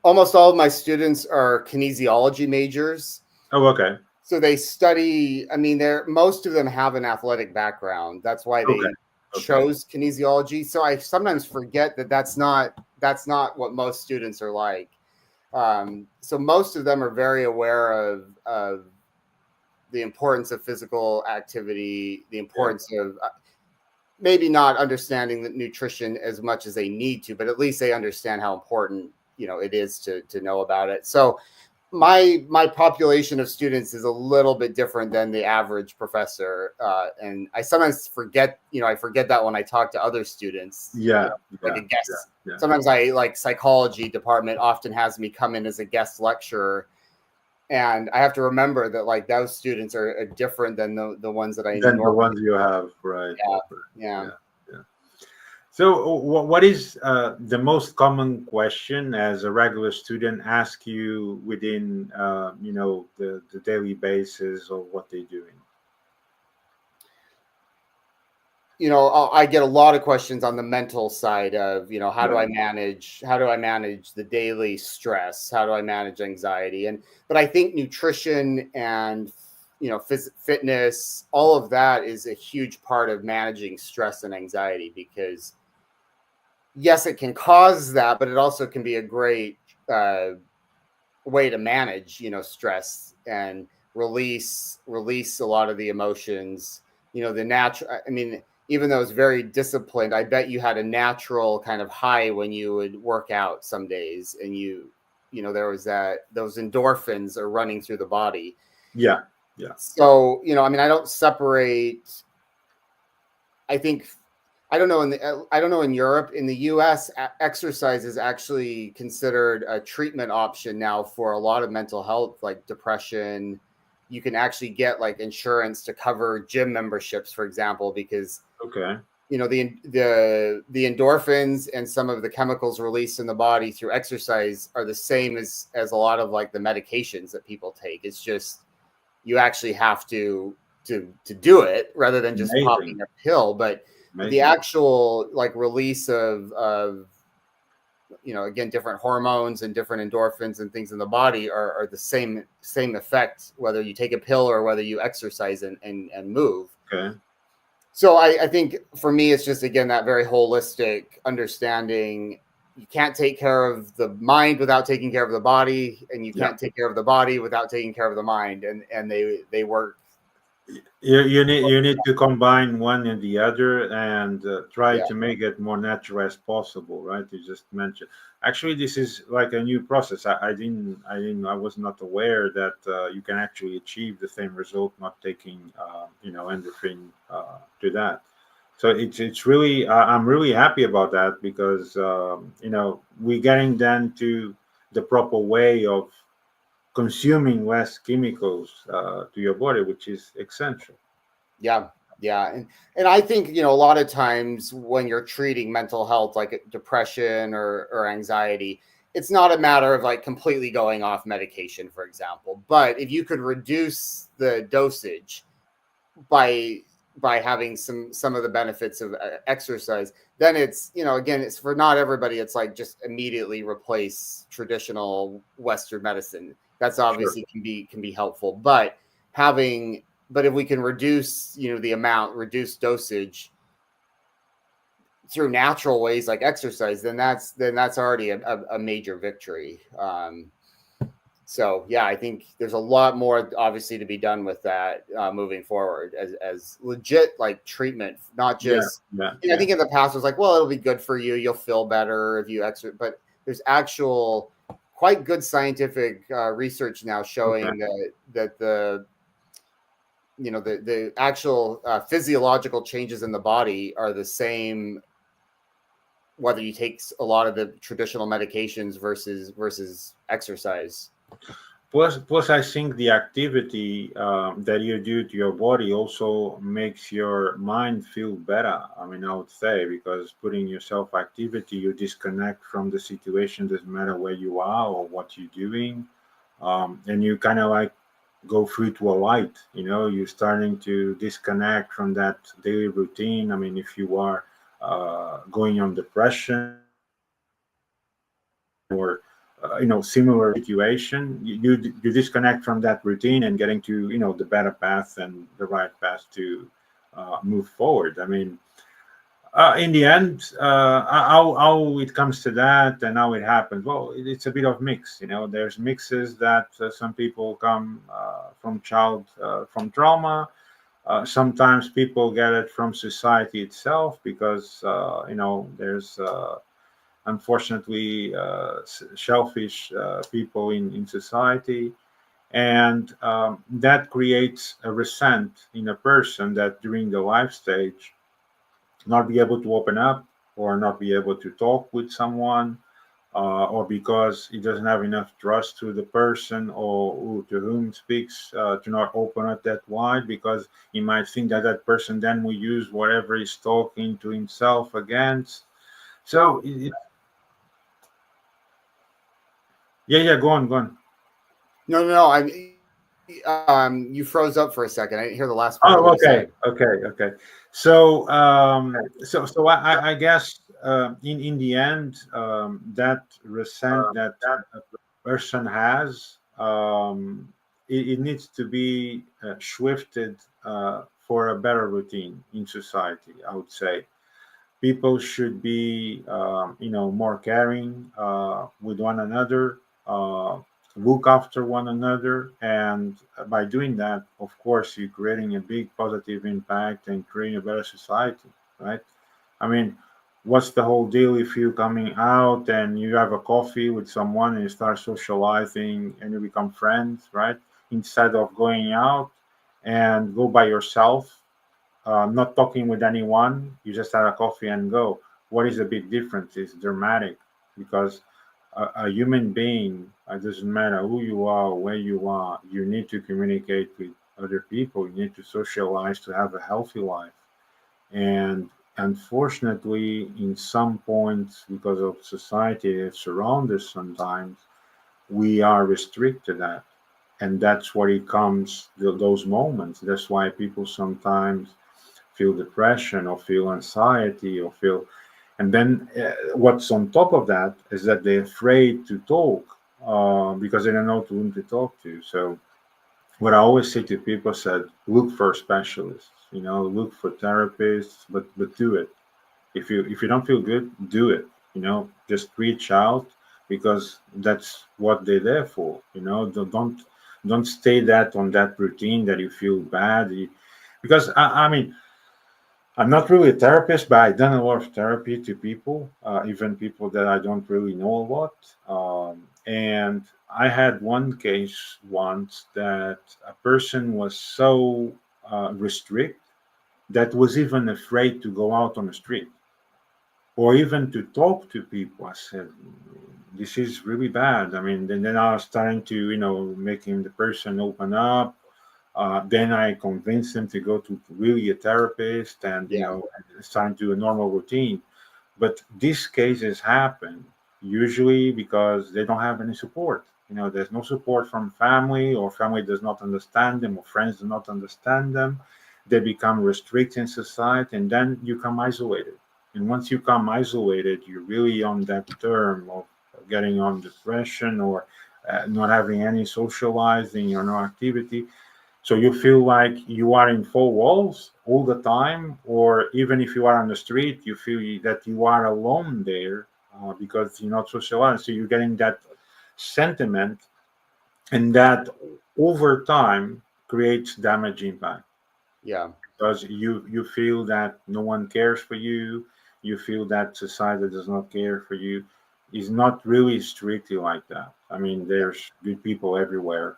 Speaker 2: almost all of my students are kinesiology majors.
Speaker 1: Oh, okay,
Speaker 2: So they study, I mean, they're most of them have an athletic background. That's why
Speaker 1: okay,
Speaker 2: they
Speaker 1: okay.
Speaker 2: chose kinesiology. So I sometimes forget that that's not what most students are like. So most of them are very aware of the importance of physical activity, the
Speaker 1: Yeah.
Speaker 2: importance of maybe not understanding the nutrition as much as they need to, but at least they understand how important it is to know about it. So my population of students is a little bit different than the average professor, and I sometimes forget. I forget that when I talk to other students,
Speaker 1: Yeah.
Speaker 2: like a
Speaker 1: Yeah. Yeah.
Speaker 2: guest.
Speaker 1: Yeah.
Speaker 2: Sometimes I like psychology department often has me come in as a guest lecturer, and I have to remember that like those students are different than the ones that I
Speaker 1: Than the
Speaker 2: normally.
Speaker 1: ones you have, right?
Speaker 2: Yeah,
Speaker 1: Right.
Speaker 2: yeah.
Speaker 1: Yeah. Yeah. So, what is the most common question as a regular student ask you within, the daily basis of what they're doing?
Speaker 2: I get a lot of questions on the mental side of,
Speaker 1: Right.
Speaker 2: how do I manage the daily stress? How do I manage anxiety? But I think nutrition and fitness, all of that is a huge part of managing stress and anxiety, because yes, it can cause that, but it also can be a great uh, way to manage, stress and release a lot of the emotions. The natural. I mean, even though it's very disciplined, I bet you had a natural kind of high when you would work out some days, and there was that those endorphins are running through the body.
Speaker 1: Yeah, yeah.
Speaker 2: So, I mean, I don't separate. I think I don't know in Europe. In the US, exercise is actually considered a treatment option now for a lot of mental health, like depression. You can actually get like insurance to cover gym memberships, for example, because
Speaker 1: Okay.
Speaker 2: the endorphins and some of the chemicals released in the body through exercise are the same as a lot of like the medications that people take. It's just you actually have to do it rather than just
Speaker 1: Amazing,
Speaker 2: popping a pill. But the
Speaker 1: amazing.
Speaker 2: actual like release of again, different hormones and different endorphins and things in the body are the same effect, whether you take a pill or whether you exercise and move.
Speaker 1: Okay.
Speaker 2: So I think for me, it's just, again, that very holistic understanding. You can't take care of the mind without taking care of the body, and you
Speaker 1: Yeah.
Speaker 2: can't take care of the body without taking care of the mind. And they work.
Speaker 1: You need to combine one and the other, and try
Speaker 2: Yeah.
Speaker 1: to make it more natural as possible, right? You just mentioned. Actually, this is like a new process. I was not aware that you can actually achieve the same result not taking endorphin to that. So it's really, I'm really happy about that, because we're getting then to the proper way of consuming less chemicals to your body, which is essential.
Speaker 2: Yeah, yeah, and I think, a lot of times when you're treating mental health, like depression or anxiety, it's not a matter of like completely going off medication, for example. But if you could reduce the dosage by having some of the benefits of exercise, then it's, again, it's for not everybody. It's like just immediately replace traditional Western medicine. That's
Speaker 1: Sure.
Speaker 2: obviously can be helpful, but having but if we can reduce, the amount, reduce dosage through natural ways like exercise, then that's already a major victory. So yeah, I think there's a lot more obviously to be done with that, moving forward, as legit like treatment, not
Speaker 1: Yeah,
Speaker 2: just.
Speaker 1: yeah,
Speaker 2: I
Speaker 1: yeah.
Speaker 2: think in the past it was like, well, it'll be good for you, you'll feel better if you exercise, but there's actual quite good scientific research now
Speaker 1: Okay.
Speaker 2: showing that the actual physiological changes in the body are the same whether you take a lot of the traditional medications versus exercise.
Speaker 1: Plus, I think the activity that you do to your body also makes your mind feel better. I mean, I would say, because putting yourself activity, you disconnect from the situation. Doesn't matter where you are or what you're doing, and you kind of like go through to a light. You're starting to disconnect from that daily routine. I mean, if you are going on depression or similar situation, you disconnect from that routine and getting to the better path and the right path to move forward. I mean, in the end, how it comes to that and how it happens, well, it's a bit of mix. There's mixes that some people come from trauma. Sometimes people get it from society itself, because there's unfortunately selfish people in society, and that creates a resent in a person that during the life stage not be able to open up, or not be able to talk with someone, or because he doesn't have enough trust to the person or to whom speaks, to not open up that wide, because he might think that that person then will use whatever he's talking to himself against. So yeah, yeah, go on, go on.
Speaker 2: No, no, no. You froze up for a second. I didn't hear the last part of what
Speaker 1: Oh,
Speaker 2: you
Speaker 1: okay,
Speaker 2: said.
Speaker 1: okay, okay. So I guess in the end, that resent that a person has, it needs to be shifted for a better routine in society, I would say. People should be more caring with one another, look after one another, and by doing that, of course, you're creating a big positive impact and creating a better society, right? I mean, what's the whole deal if you coming out and you have a coffee with someone and you start socializing and you become friends, right? Instead of going out and go by yourself, not talking with anyone, you just have a coffee and go. What is the big difference? It's dramatic because a human being, it doesn't matter who you are, where you are, you need to communicate with other people. You need to socialize to have a healthy life. And unfortunately, in some points, because of society that surrounds us sometimes, we are restricted that. And that's what it comes, those moments. That's why people sometimes feel depression or feel anxiety or feel, and then what's on top of that is that they're afraid to talk because they don't know to whom to talk to. So what I always say to people said, look for specialists, look for therapists, but do it. If you don't feel good, do it. Just reach out because that's what they're there for. Don't stay that on that routine that you feel bad. Because I mean, I'm not really a therapist, but I've done a lot of therapy to people, even people that I don't really know a lot. And I had one case once that a person was so restrict that was even afraid to go out on the street or even to talk to people. I said, this is really bad. I mean, then I was starting to, making the person open up. Then I convinced them to go to really a therapist and,
Speaker 2: Yeah.
Speaker 1: start to do a normal routine. But these cases happen usually because they don't have any support. There's no support from family, or family does not understand them, or friends do not understand them. They become restricted in society, and then you come isolated. And once you come isolated, you're really on that term of getting on depression or not having any socializing or no activity. So you feel like you are in four walls all the time, or even if you are on the street, you feel that you are alone there because you're not socialized. So you're getting that sentiment, and that over time creates damage impact
Speaker 2: Yeah.
Speaker 1: because you feel that no one cares for you. You feel that society does not care for you. It's not really strictly like that. I mean, there's good people everywhere.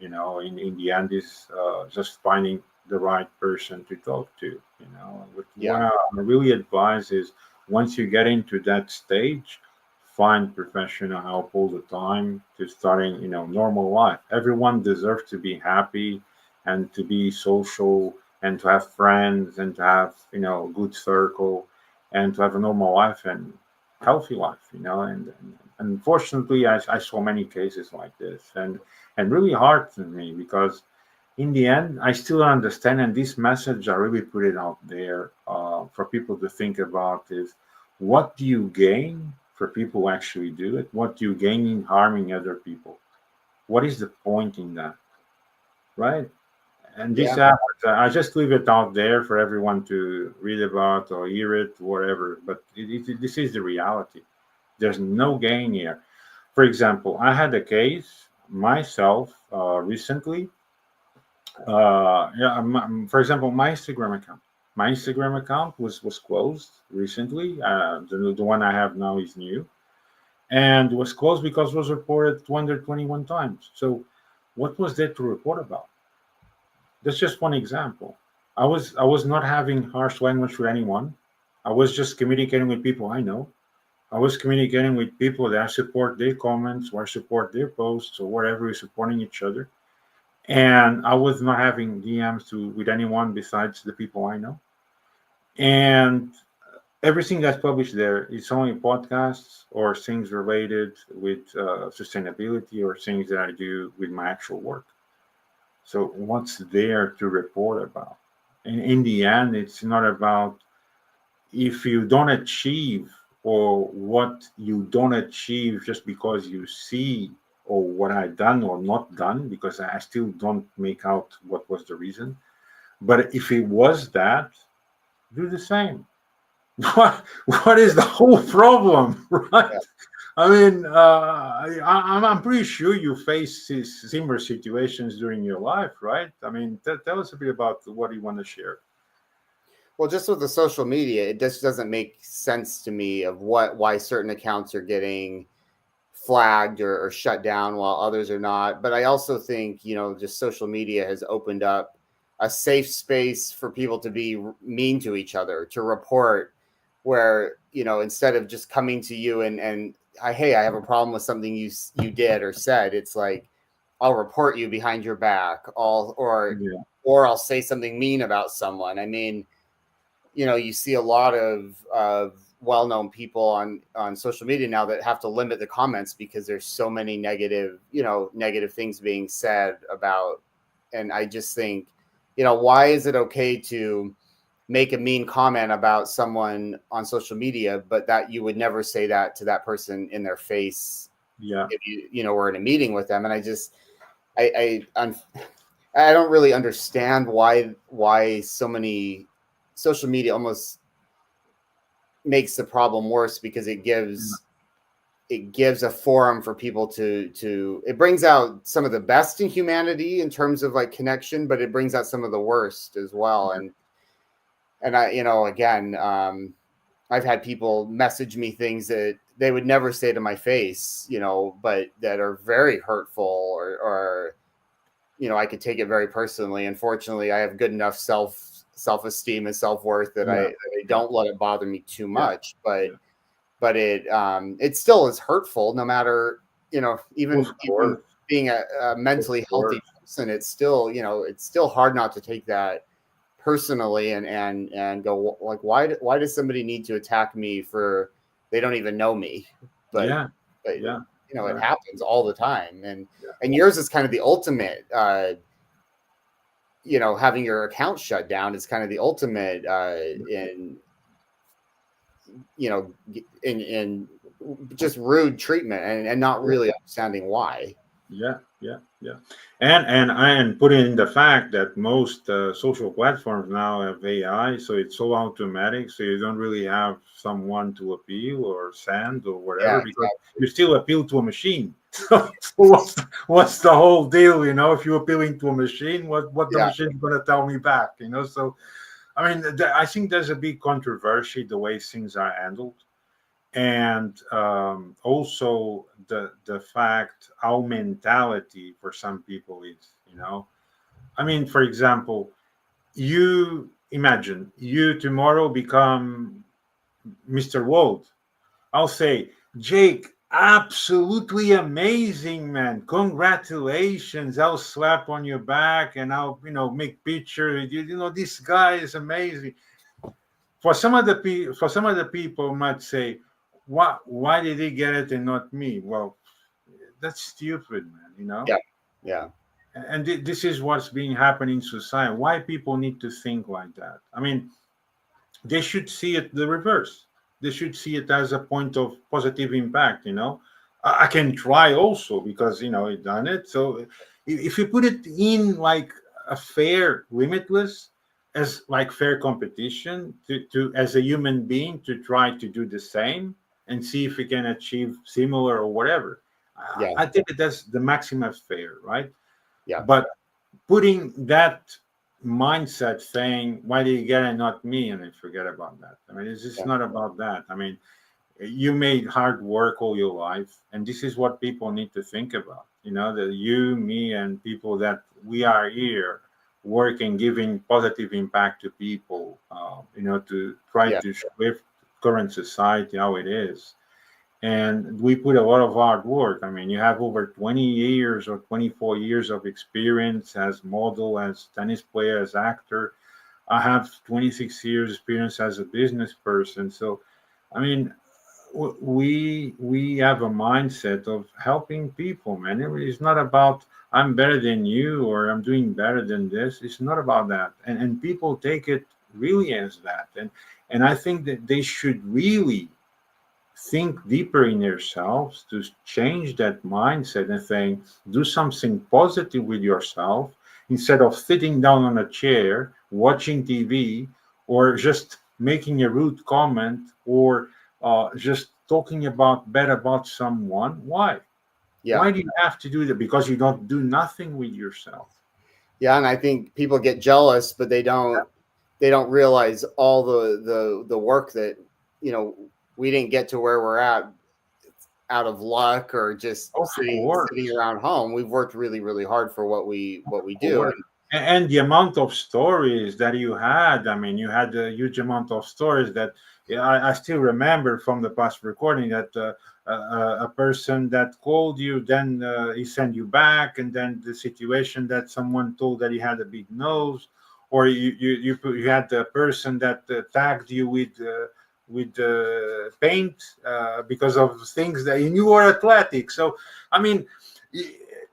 Speaker 1: In the end, is just finding the right person to talk to. What
Speaker 2: Yeah.
Speaker 1: I really advise is once you get into that stage, find professional help all the time to starting normal life. Everyone deserves to be happy and to be social and to have friends and to have a good circle and to have a normal life and healthy life, and unfortunately I saw many cases like this, and really hard to me because in the end I still don't understand, and this message I really put it out there for people to think about is, what do you gain for people who actually do it? What do you gain in harming other people? What is the point in that, right? And this
Speaker 2: Yeah.
Speaker 1: happens. I just leave it out there for everyone to read about or hear it, whatever. But this is the reality. There's no gain here. For example, I had a case myself recently. For example, my Instagram account. My Instagram account was closed recently. The one I have now is new, and was closed because it was reported 221 times. So, what was there to report about? That's just one example. I was not having harsh language with anyone. I was just communicating with people I know. I was communicating with people that I support their comments or I support their posts or whatever, we're supporting each other. And I was not having DMs with anyone besides the people I know. And everything that's published there is only podcasts or things related with sustainability or things that I do with my actual work. So what's there to report about? And in the end, it's not about if you don't achieve or what you don't achieve just because you see or what I done or not done, because I still don't make out what was the reason. But if it was that, do the same. What is the whole problem, right?
Speaker 2: Yeah.
Speaker 1: I mean, I'm pretty sure you face similar situations during your life, right? I mean, tell us a bit about what you want to share.
Speaker 2: Well, just with the social media, it just doesn't make sense to me of why certain accounts are getting flagged or shut down while others are not. But I also think, just social media has opened up a safe space for people to be mean to each other, to report, where, instead of just coming to you and hey, I have a problem with something you did or said, it's like, I'll report you behind your back,
Speaker 1: Yeah,
Speaker 2: or I'll say something mean about someone. I mean, you see a lot of well-known people on social media now that have to limit the comments because there's so many negative things being said about. And I just think, why is it okay to make a mean comment about someone on social media, but that you would never say that to that person in their face
Speaker 1: yeah,
Speaker 2: if were in a meeting with them? And I don't really understand why so many social media almost makes the problem worse, because it gives a forum for people to it brings out some of the best in humanity in terms of like connection, but it brings out some of the worst as well. And I, again, I've had people message me things that they would never say to my face, but that are very hurtful, or I could take it very personally. Unfortunately, I have good enough self-esteem and self-worth that
Speaker 1: yeah,
Speaker 2: I
Speaker 1: yeah,
Speaker 2: don't let it bother me too
Speaker 1: yeah,
Speaker 2: much. But
Speaker 1: yeah.
Speaker 2: it still is hurtful, no matter,
Speaker 1: Of
Speaker 2: even
Speaker 1: course,
Speaker 2: being a
Speaker 1: of
Speaker 2: mentally healthy
Speaker 1: course.
Speaker 2: person. It's still, it's still hard not to take that personally, and go like, why does somebody need to attack me for, they don't even know me? but
Speaker 1: Yeah,
Speaker 2: but
Speaker 1: yeah,
Speaker 2: it
Speaker 1: right.
Speaker 2: happens all the time. and
Speaker 1: Yeah,
Speaker 2: and yours is kind of the ultimate, having your account shut down is kind of the ultimate, in in just rude treatment, and not
Speaker 1: yeah,
Speaker 2: really understanding why.
Speaker 1: yeah, yeah, yeah. And put in the fact that most social platforms now have AI, so it's so automatic, so you don't really have someone to appeal or send or
Speaker 2: Yeah,
Speaker 1: whatever, because
Speaker 2: exactly.
Speaker 1: you still appeal to a machine. So what's the whole deal? If you're appealing to a machine, what the
Speaker 2: Yeah,
Speaker 1: machine's going to tell me back? So I mean, I think there's a big controversy the way things are handled, and also the fact how mentality for some people is. I mean, for example, you imagine you tomorrow become Mr. World. I'll say, Jake, absolutely amazing, man. Congratulations. I'll slap on your back and I'll, make pictures. This guy is amazing. For some of the people might say, why did he get it and not me? Well, that's stupid, man,
Speaker 2: yeah, yeah,
Speaker 1: And this is what's being happening in society. Why people need to think like that? I mean, they should see it the reverse. They should see it as a point of positive impact. I can try also because I done it. So if you put it in like a fair, limitless, as like fair competition to as a human being to try to do the same and see if we can achieve similar or whatever.
Speaker 2: yeah,
Speaker 1: I think that's the maximum fair, right?
Speaker 2: yeah,
Speaker 1: But putting that mindset saying, why did you get it, not me? And I forget about that. I mean, it's just
Speaker 2: yeah,
Speaker 1: not about that. I mean, you made hard work all your life. And this is what people need to think about. That you, me, and people that we are here working, giving positive impact to people, to try
Speaker 2: yeah,
Speaker 1: to shift current society how it is, and we put a lot of hard work. I mean, you have over 20 years or 24 years of experience as model, as tennis player, as actor. I have 26 years experience as a business person. So, I mean, we have a mindset of helping people, man. It's not about I'm better than you or I'm doing better than this. It's not about that, and people take it really as that, and I think that they should really think deeper in yourselves, to change that mindset and think, do something positive with yourself instead of sitting down on a chair, watching TV, or just making a rude comment, or just talking about bad about someone. Why?
Speaker 2: Yeah.
Speaker 1: Why do you have to do that? Because you don't do nothing with yourself.
Speaker 2: Yeah, and I think people get jealous, but they don't realize all the work that, you know, we didn't get to where we're at out of luck or just
Speaker 1: Of
Speaker 2: sitting
Speaker 1: course.
Speaker 2: around home. We've worked really, really hard for what we do.
Speaker 1: Course.
Speaker 2: And
Speaker 1: And the amount of stories that you had, I mean, you had a huge amount of stories that, yeah, I still remember from the past recording that a person that called you, then he sent you back, and then the situation that someone told that he had a big nose, or you had a person that tagged you with paint because of things that you were athletic. So, I mean,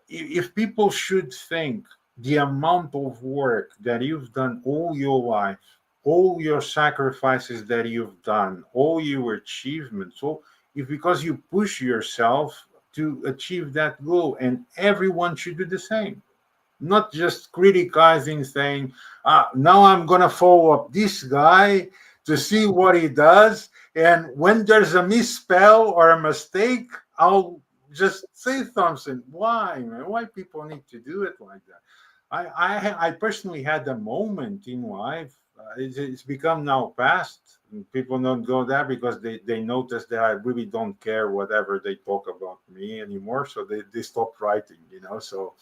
Speaker 1: if people should think the amount of work that you've done all your life, all your sacrifices that you've done, all your achievements, all if because you push yourself to achieve that goal, and everyone should do the same. Not just criticizing, saying, now I'm gonna follow up this guy to see what he does, and when there's a misspell or a mistake, I'll just say something. Why, man? Why people need to do it like that? I personally had a moment in life. It's become now past. People don't go there because they notice that I really don't care whatever they talk about me anymore. So they stop writing, So,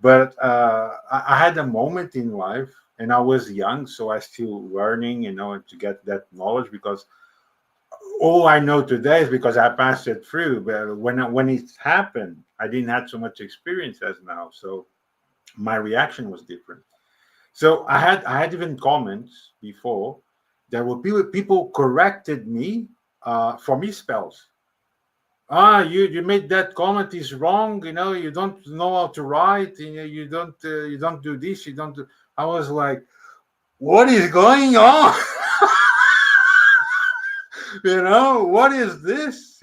Speaker 1: but I had a moment in life, and I was young, so I still learning, to get that knowledge, because all I know today is because I passed it through. But when it happened, I didn't have so much experience as now, so my reaction was different. So I had even comments before. There were people corrected me for misspells. You made that comment is wrong. You don't know how to write. You don't do this. You don't do. I was like, what is going on? What is this?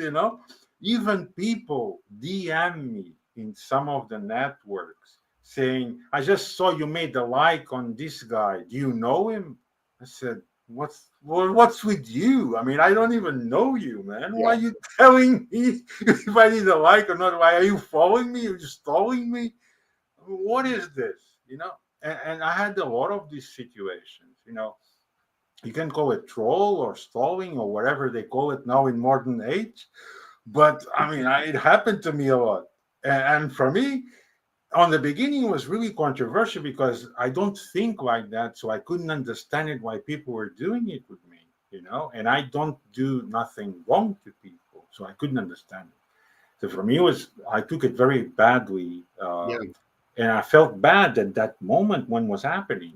Speaker 1: Even people DM me in some of the networks saying, I just saw you made a like on this guy. Do you know him? I said, what's with you? I mean, I don't even know you, man. Why
Speaker 2: yeah,
Speaker 1: are you telling me if I need a like or not? Why are you following me? You're just stalling me? What is this? And I had a lot of these situations. You can call it troll or stalling or whatever they call it now in modern age. But I mean, it happened to me a lot. And for me, on the beginning, it was really controversial because I don't think like that. So I couldn't understand it why people were doing it with me. And I don't do nothing wrong to people. So I couldn't understand it. So for me, I took it very badly.
Speaker 2: yeah,
Speaker 1: And I felt bad at that moment when it was happening.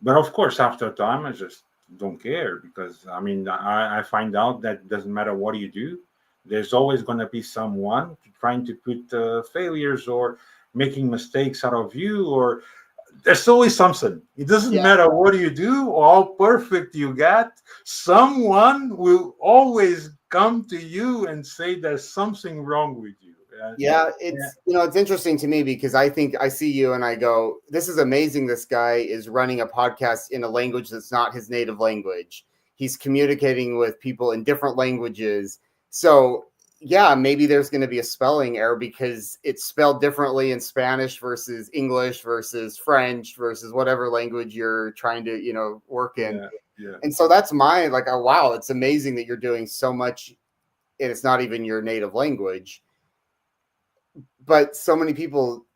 Speaker 1: But of course, after time, I just don't care because I mean, I find out that it doesn't matter what you do, there's always going to be someone trying to put failures or making mistakes out of you, or there's always something. It doesn't
Speaker 2: yeah.
Speaker 1: matter what you do or how perfect you get, someone will always come to you and say there's something wrong with you.
Speaker 2: Yeah,
Speaker 1: Yeah,
Speaker 2: it's interesting to me because I think I see you and I go, this is amazing. This guy is running a podcast in a language that's not his native language. He's communicating with people in different languages. So, yeah, maybe there's going to be a spelling error because it's spelled differently in Spanish versus English versus French versus whatever language you're trying to, work in.
Speaker 1: yeah, yeah.
Speaker 2: And so that's my like, oh, wow, it's amazing that you're doing so much and it's not even your native language, but so many people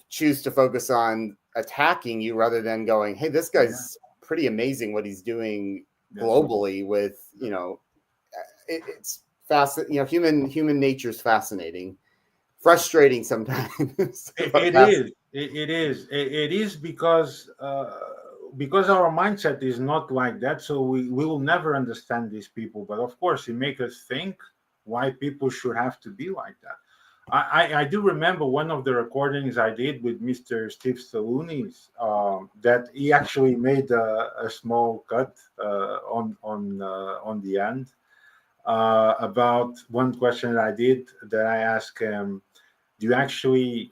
Speaker 2: choose to focus on attacking you rather than going, hey, this
Speaker 1: Yeah,
Speaker 2: guy's pretty amazing what he's doing
Speaker 1: that's what.
Speaker 2: globally with, it's human nature is fascinating, frustrating sometimes, but
Speaker 1: It is. It is. It is because our mindset is not like that. So we will never understand these people. But of course, it makes us think why people should have to be like that. I do remember one of the recordings I did with Mr. Steve Salooni's, that he actually made a small cut on the end. about one question that I asked him. Do you actually,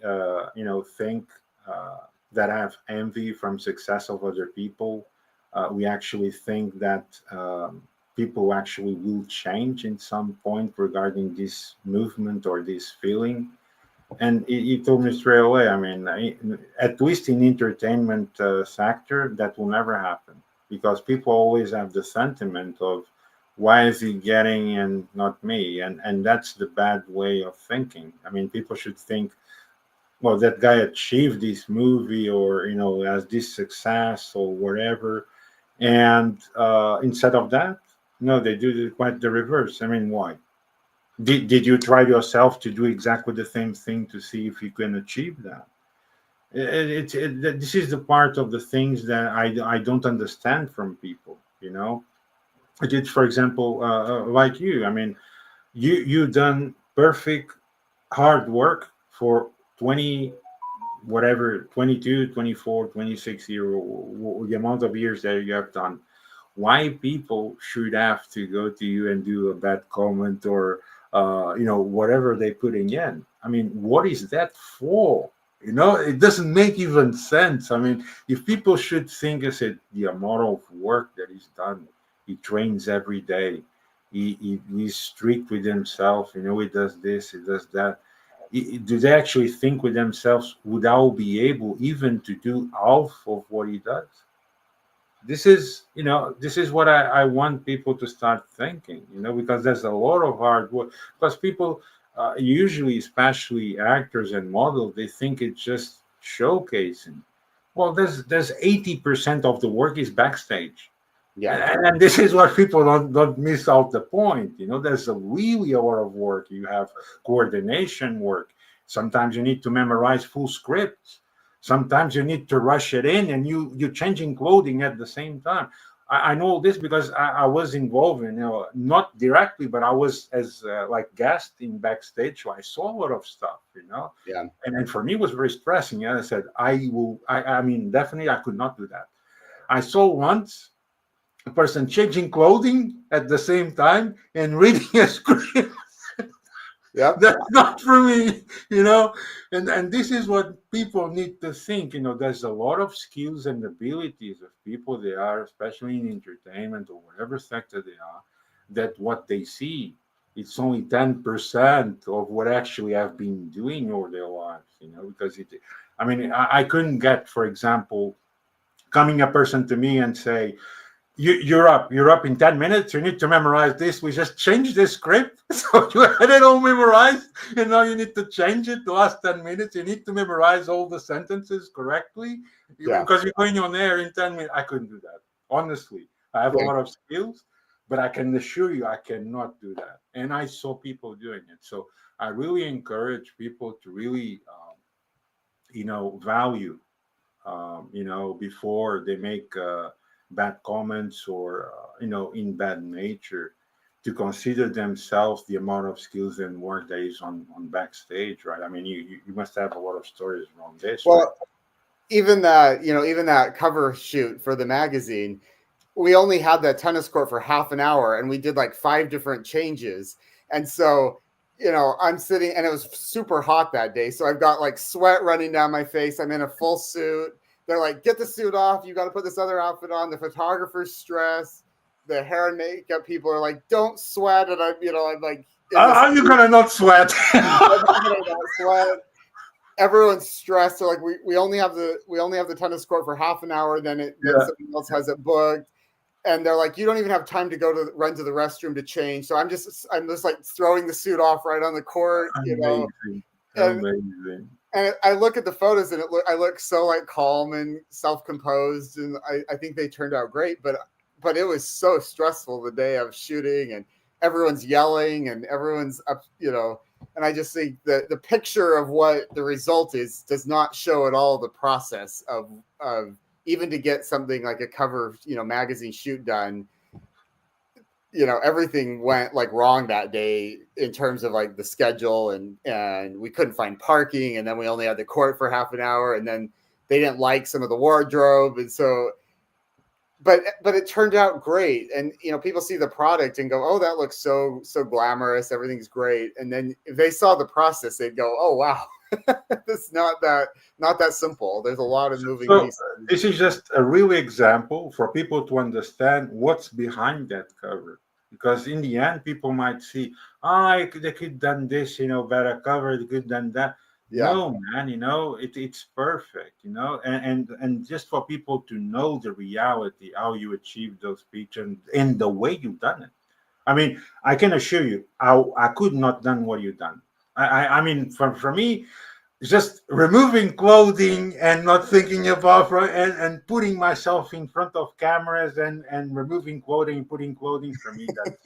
Speaker 1: think that have envy from success of other people? We actually think that people actually will change in some point regarding this movement or this feeling. And he told me straight away. I mean, at least in entertainment sector, that will never happen because people always have the sentiment of why is he getting and not me, and that's the bad way of thinking. I mean, people should think, well, that guy achieved this movie or has this success or whatever, and instead of that, no, they do quite the reverse. I mean, why? Did you try yourself to do exactly the same thing to see if you can achieve that? This is the part of the things that I don't understand from people. It's, for example, like you. I mean, you done perfect hard work for 20, whatever, 22, 24, 26 year, the amount of years that you have done. Why people should have to go to you and do a bad comment or whatever they putting in? I mean, what is that for? It doesn't make even sense. I mean, if people should think, I said, the amount of work that he's done, he trains every day, he's strict with himself, he does this, he does that. Do they actually think with themselves, would I be able even to do half of what he does? This is what I want people to start thinking, because there's a lot of hard work. Because people, usually, especially actors and models, they think it's just showcasing. Well, there's 80% of the work is backstage.
Speaker 2: Yeah.
Speaker 1: And this is what people don't miss out the point. There's really a lot of work. You have coordination work. Sometimes you need to memorize full scripts. Sometimes you need to rush it in, and you're changing clothing at the same time. I know this because I was involved in, not directly, but I was as like guest in backstage, so I saw a lot of stuff.
Speaker 2: Yeah.
Speaker 1: And for me it was very stressing. I said I mean, definitely I could not do that. I saw once a person changing clothing at the same time and reading a script.
Speaker 2: Yep.
Speaker 1: That's not for me, you know. And this is what people need to think. There's a lot of skills and abilities of people they are, especially in entertainment or whatever sector they are, that what they see, it's only 10% of what actually have been doing over their lives, because I mean, I couldn't get, for example, coming a person to me and say, you're up in 10 minutes. You need to memorize this. We just changed the script. So you had it all memorized. And now you need to change it the last 10 minutes. You need to memorize all the sentences correctly.
Speaker 2: Yeah.
Speaker 1: Because you're going on air in 10 minutes. I couldn't do that. Honestly, I have a
Speaker 2: Yeah.
Speaker 1: lot of skills, but I can assure you I cannot do that. And I saw people doing it. So I really encourage people to really, value, before they make bad comments or in bad nature, to consider themselves the amount of skills and work that is on backstage, right? I mean, you must have a lot of stories around this, right?
Speaker 2: Well, even that cover shoot for the magazine, we only had that tennis court for half an hour and we did like 5 different changes. And so, I'm sitting and it was super hot that day. So I've got like sweat running down my face. I'm in a full suit. They're like, get the suit off. You got to put this other outfit on. The photographer's stressed. The hair and makeup people are like, don't sweat. And I'm like, in
Speaker 1: How
Speaker 2: this,
Speaker 1: are you gonna not sweat?
Speaker 2: sweat. Everyone's stressed. So like we only have the tennis court for half an hour. Then
Speaker 1: Yeah,
Speaker 2: someone else has it booked. And they're like, you don't even have time to run to the restroom to change. So I'm just like throwing the suit off right on the court,
Speaker 1: amazing,
Speaker 2: and
Speaker 1: amazing.
Speaker 2: I look at the photos and I look so like calm and self-composed, and I think they turned out great, but it was so stressful the day of shooting, and everyone's yelling and everyone's up, and I just think that the picture of what the result is does not show at all the process of even to get something like a cover, magazine shoot done. Everything went like wrong that day in terms of like the schedule, and we couldn't find parking, and then we only had the court for half an hour, and then they didn't like some of the wardrobe, and so but it turned out great. And people see the product and go, oh, that looks so glamorous, everything's great. And then if they saw the process, they'd go, oh wow, it's not that simple. There's a lot of moving
Speaker 1: So
Speaker 2: pieces.
Speaker 1: this is just a real example for people to understand what's behind that cover. Because in the end, people might see, they could done this, better cover, they could done that.
Speaker 2: Yeah,
Speaker 1: No, man, it's perfect, and just for people to know the reality, how you achieve those pictures and the way you've done it. I mean, I can assure you, I could not done what you've done. I mean, for me, just removing clothing and not thinking about and putting myself in front of cameras and removing clothing, putting clothing, for me, that's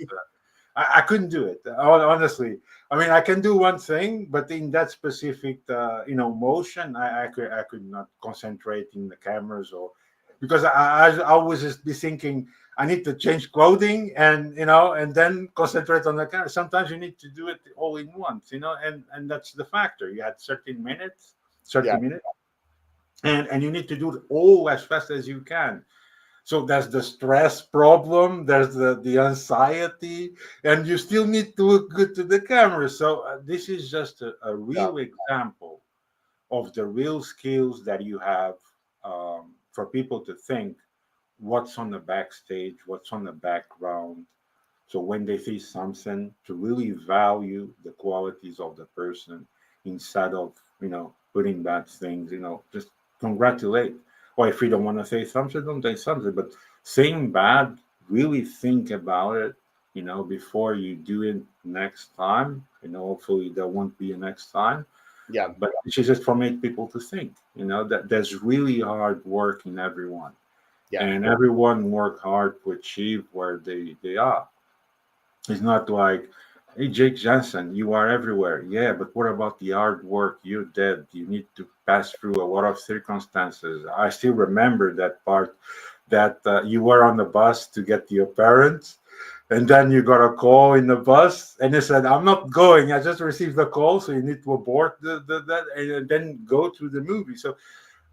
Speaker 1: I couldn't do it, honestly. I mean, I can do one thing, but in that specific motion, I could not concentrate in the cameras, or because I always just be thinking I need to change clothing and then concentrate on the camera. Sometimes you need to do it all in once, and that's the factor. You had 13 minutes,
Speaker 2: yeah,
Speaker 1: 30 minutes, and you need to do it all as fast as you can. So there's the stress problem, there's the anxiety, and you still need to look good to the camera. So this is just a
Speaker 2: yeah,
Speaker 1: real example of the real skills that you have, for people to think what's on the backstage, what's on the background. So when they see something, to really value the qualities of the person instead of, putting bad things, just congratulate. Or if you don't want to say something, don't say something. But saying bad, really think about it, before you do it next time. Hopefully there won't be a next time.
Speaker 2: yeah,
Speaker 1: But it's just for make people to think, that there's really hard work in everyone.
Speaker 2: yeah,
Speaker 1: And everyone work hard to achieve where they are. It's not like, hey, Jake Jensen, you are everywhere. Yeah, but what about the hard work you did? You need to pass through a lot of circumstances. I still remember that part, that you were on the bus to get your parents, and then you got a call in the bus, and they said, I'm not going. I just received a call, so you need to abort that and then go to the movie. So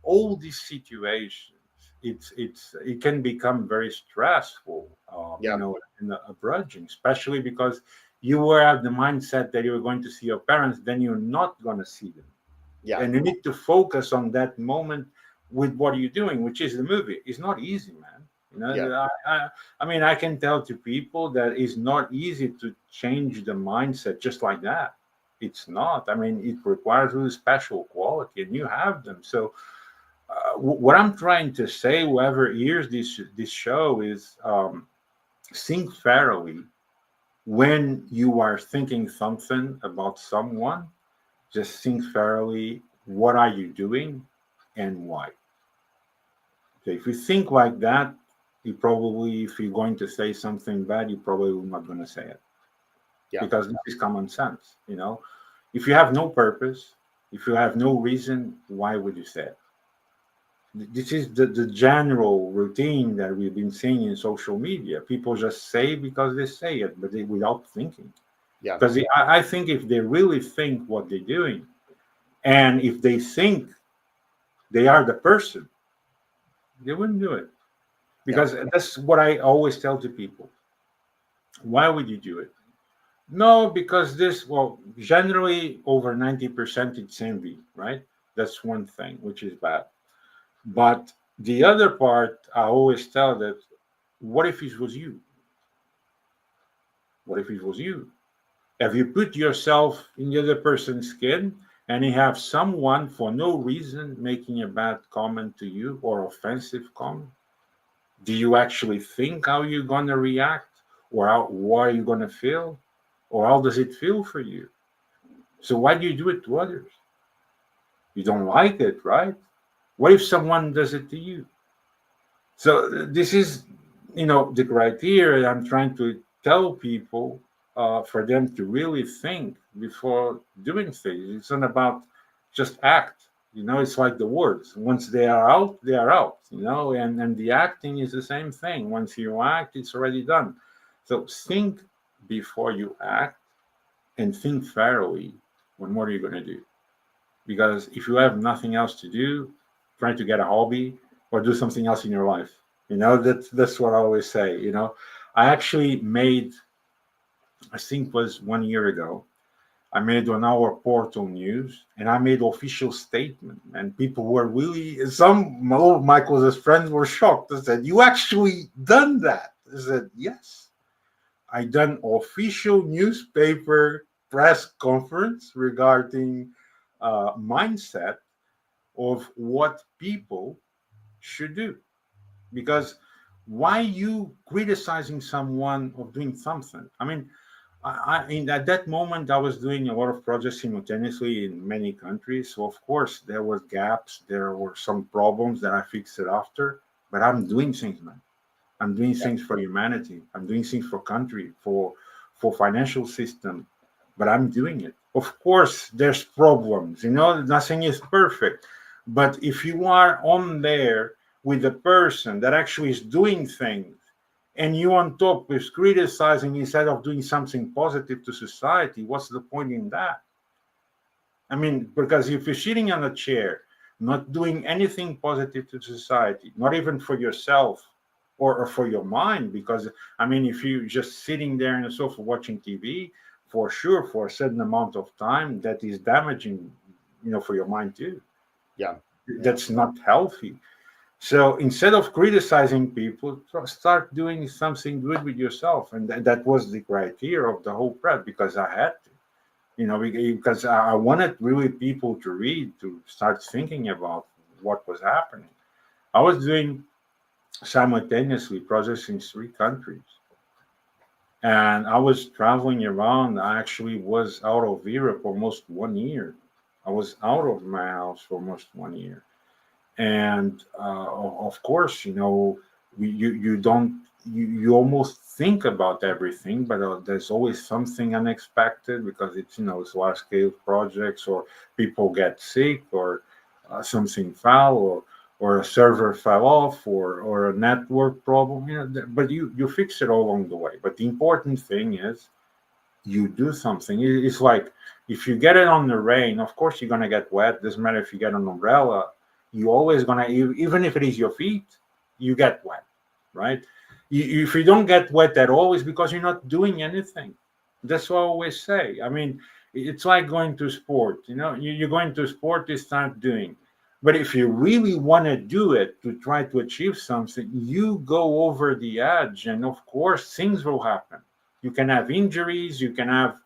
Speaker 1: all these situations, it can become very stressful,
Speaker 2: yeah,
Speaker 1: in a bridging, especially because you were at the mindset that you were going to see your parents, then you're not going to see them,
Speaker 2: yeah,
Speaker 1: and you need to focus on that moment with what you're doing, which is the movie. It's not easy, man.
Speaker 2: yeah,
Speaker 1: I mean, I can tell to people that it's not easy to change the mindset just like that. It's not. I mean, it requires really special quality, and you have them. So what I'm trying to say, whoever hears this show, is, think thoroughly when you are thinking something about someone. Just think thoroughly. What are you doing, and why? So if you think like that, you probably, if you're going to say something bad, you probably not going to say it,
Speaker 2: yeah,
Speaker 1: because this is common sense. If you have no purpose, if you have no reason, why would you say it? This is the general routine that we've been seeing in social media. People just say because they say it, but without thinking.
Speaker 2: yeah,
Speaker 1: Because I think if they really think what they're doing, and if they think they are the person, they wouldn't do it.
Speaker 2: yeah,
Speaker 1: Because that's what I always tell to people. Why would you do it? No, because well, generally over 90% it's envy, right? That's one thing, which is bad. But the other part, I always tell that, what if it was you? What if it was you? Have you put yourself in the other person's skin, and you have someone for no reason making a bad comment to you, or offensive comment? Do you actually think how you're going to react, or what are you going to feel, or how does it feel for you? So why do you do it to others? You don't like it, right? What if someone does it to you? So this is, the criteria I'm trying to tell people, for them to really think before doing things. It's not about just act. It's like the words. Once they are out, they are out. And the acting is the same thing. Once you act, it's already done. So think before you act, and think thoroughly on what are you going to do. Because if you have nothing else to do, try to get a hobby or do something else in your life. That's what I always say. I actually made, I think was 1 year ago, I made on our portal news, and I made official statement, and people were really, some of my closest friends were shocked. They said, "You actually done that?" I said, "Yes, I done official newspaper press conference regarding mindset of what people should do." Because why you criticizing someone of doing something? I mean, at that moment I was doing a lot of projects simultaneously in many countries. So of course there were gaps, there were some problems that I fixed it after. But I'm doing things, man. I'm doing
Speaker 2: Yeah.
Speaker 1: things for humanity. I'm doing things for country, for financial system. But I'm doing it. Of course, there's problems. Nothing is perfect. But if you are on there with a person that actually is doing things, and you on top is criticizing instead of doing something positive to society, what's the point in that? I mean, because if you're sitting on a chair, not doing anything positive to society, not even for yourself or for your mind, because I mean, if you're just sitting there in a sofa watching TV, for sure, for a certain amount of time, that is damaging, for your mind too.
Speaker 2: Yeah. Yeah.
Speaker 1: That's not healthy. So instead of criticizing people, start doing something good with yourself. And that was the criteria of the whole prep, because I had to, because I wanted really people to read, to start thinking about what was happening. I was doing simultaneously projects in 3 countries, and I was traveling around. I actually was out of Europe almost 1 year. I was out of my house for almost 1 year. And of course, you don't, you almost think about everything, but there's always something unexpected, because it's large scale projects, or people get sick, or something fell, or a server fell off, or a network problem, but you fix it all along the way. But the important thing is you do something. It's like, if you get it on the rain, of course you're gonna get wet. Doesn't matter if you get an umbrella, you always gonna, even if it is your feet, you get wet, right? If you don't get wet at all, it's because you're not doing anything. That's what I always say. I mean, it's like going to sport. You're going to sport to start doing. But if you really want to do it to try to achieve something, you go over the edge, and of course things will happen. You can have injuries, you can have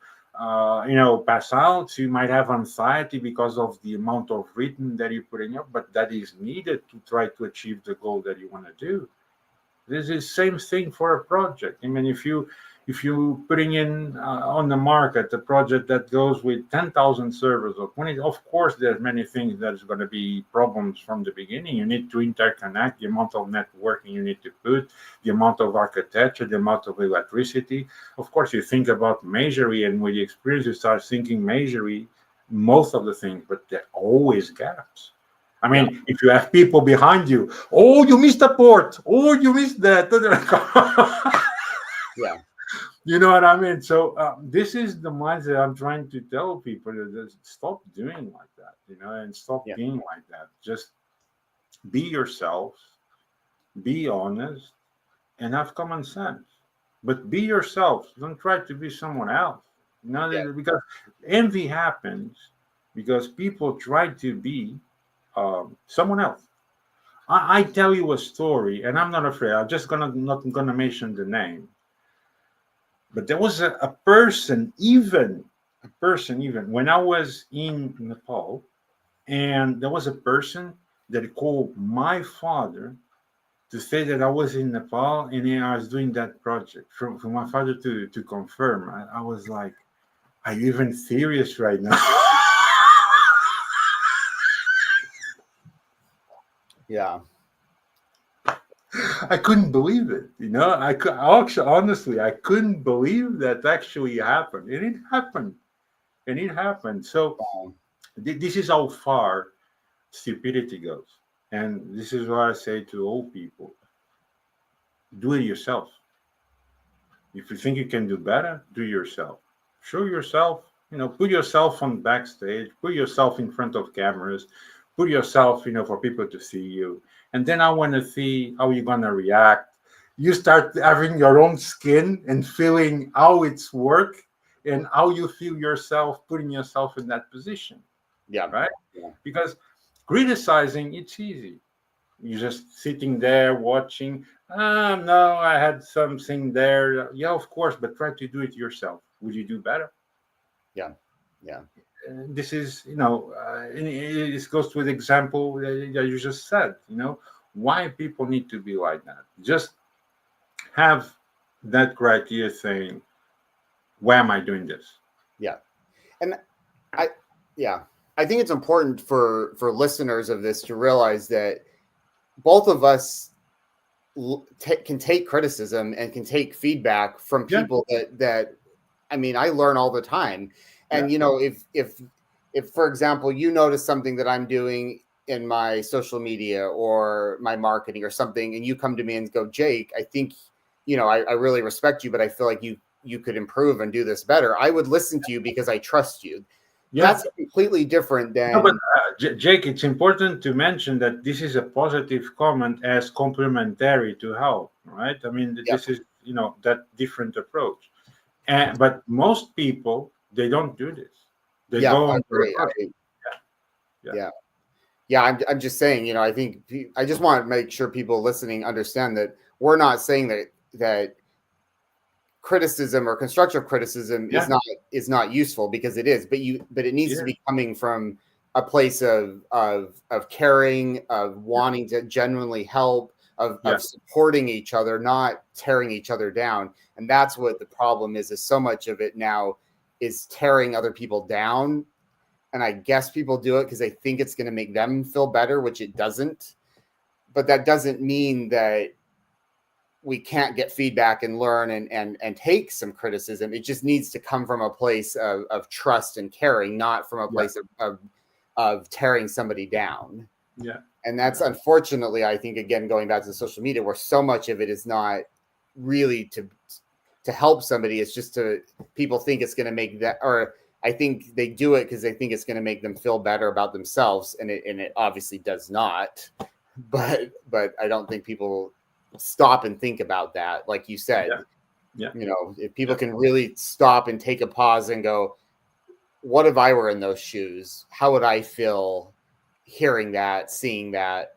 Speaker 1: pass out, you might have anxiety because of the amount of written that you're putting up, but that is needed to try to achieve the goal that you want to do. This is same thing for a project. I mean, if you putting in on the market a project that goes with 10,000 servers or 20, of course there's many things that is going to be problems from the beginning. You need to interconnect, the amount of networking you need to put, the amount of architecture, the amount of electricity. Of course, you think about majory, and with the experience you start thinking majory most of the things, but there are always gaps. I
Speaker 2: Yeah.
Speaker 1: mean, if you have people behind you, oh, you missed a port, oh, you missed that.
Speaker 2: Yeah.
Speaker 1: You know what I mean? So this is the mindset I'm trying to tell people: to just stop doing like that, and stop
Speaker 2: Yeah.
Speaker 1: being like that. Just be yourself, be honest, and have common sense. But be yourself. Don't try to be someone else.
Speaker 2: Yeah.
Speaker 1: Because envy happens because people try to be someone else. I tell you a story, and I'm not afraid. I'm just not gonna mention the name. But there was a person, even when I was in Nepal, and there was a person that called my father to say that I was in Nepal and I was doing that project for my father to confirm. I was like, are you even serious right now?
Speaker 2: Yeah.
Speaker 1: I couldn't believe it. Actually, honestly, I couldn't believe that actually happened. And it happened. And it happened. So
Speaker 2: Um,
Speaker 1: this is how far stupidity goes. And this is what I say to all people: do it yourself. If you think you can do better, do yourself. Show yourself, put yourself on backstage, put yourself in front of cameras, put yourself, for people to see you. And then I want to see how you're going to react. You start having your own skin and feeling how it's work and how you feel yourself putting yourself in that position,
Speaker 2: Yeah.
Speaker 1: right?
Speaker 2: Yeah.
Speaker 1: Because criticizing, it's easy. You're just sitting there watching. No, I had something there. Yeah, of course, but try to do it yourself. Would you do better?
Speaker 2: Yeah. Yeah.
Speaker 1: This is, it goes to the example that you just said. Why people need to be like that. Just have that criteria saying, why am I doing this?
Speaker 2: Yeah. And I, yeah, I think it's important for listeners of this to realize that both of us can take criticism and can take feedback from
Speaker 1: Yeah,
Speaker 2: people that I mean, I learn all the time.
Speaker 1: yeah,
Speaker 2: And if for example, you notice something that I'm doing in my social media or my marketing or something, and you come to me and go, Jake, I think, I really respect you, but I feel like you could improve and do this better. I would listen to you because I trust you.
Speaker 1: yeah.
Speaker 2: That's completely different
Speaker 1: No, but
Speaker 2: than
Speaker 1: Jake, it's important to mention that this is a positive comment as complementary to help, right? I mean,
Speaker 2: yeah,
Speaker 1: this is, that different approach. But most people, they don't do this. They
Speaker 2: yeah,
Speaker 1: go
Speaker 2: I
Speaker 1: on the
Speaker 2: agree.
Speaker 1: reverse. Yeah,
Speaker 2: Yeah. Yeah, I'm just saying, I think I just want to make sure people listening understand that we're not saying that criticism or constructive criticism
Speaker 1: yeah,
Speaker 2: is not useful, because it is, but it needs
Speaker 1: yeah,
Speaker 2: to be coming from a place of caring, of wanting to genuinely help,
Speaker 1: yeah,
Speaker 2: of supporting each other, not tearing each other down. And that's what the problem is so much of it now is tearing other people down. And I guess people do it because they think it's going to make them feel better, which it doesn't. But that doesn't mean that we can't get feedback and learn and take some criticism. It just needs to come from a place of trust and caring, not from a
Speaker 1: yeah,
Speaker 2: place of tearing somebody down.
Speaker 1: yeah,
Speaker 2: And that's
Speaker 1: yeah,
Speaker 2: unfortunately, I think, again, going back to social media, where so much of it is not really to help somebody. It's just to people think it's going to make that, or I think they do it because they think it's going to make them feel better about themselves, and it obviously does not. But I don't think people stop and think about that. Like you
Speaker 1: yeah,
Speaker 2: said,
Speaker 1: yeah,
Speaker 2: if people
Speaker 1: yeah,
Speaker 2: can really stop and take a pause and go, what if I were in those shoes? How would I feel hearing that, seeing that?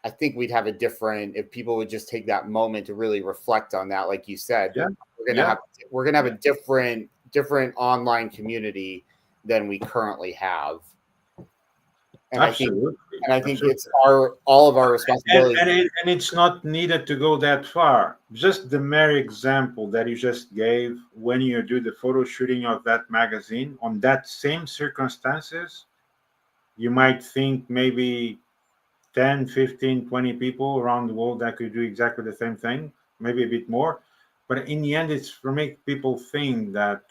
Speaker 2: I think we'd have a different, if people would just take that moment to really reflect on that. Like you said,
Speaker 1: yeah,
Speaker 2: we're gonna
Speaker 1: yeah,
Speaker 2: have we're gonna have
Speaker 1: yeah.
Speaker 2: a different online community than we currently have. And I think
Speaker 1: Absolutely,
Speaker 2: and I think it's
Speaker 1: absolutely.
Speaker 2: all of our
Speaker 1: and
Speaker 2: responsibility.
Speaker 1: and, it, and it's not needed to go that far. Just the mere example that you just gave, when you do the photo shooting of that magazine on that same circumstances, you might think maybe 10, 15, 20 people around the world that could do exactly the same thing, maybe a bit more. But in the end, it's for make people think that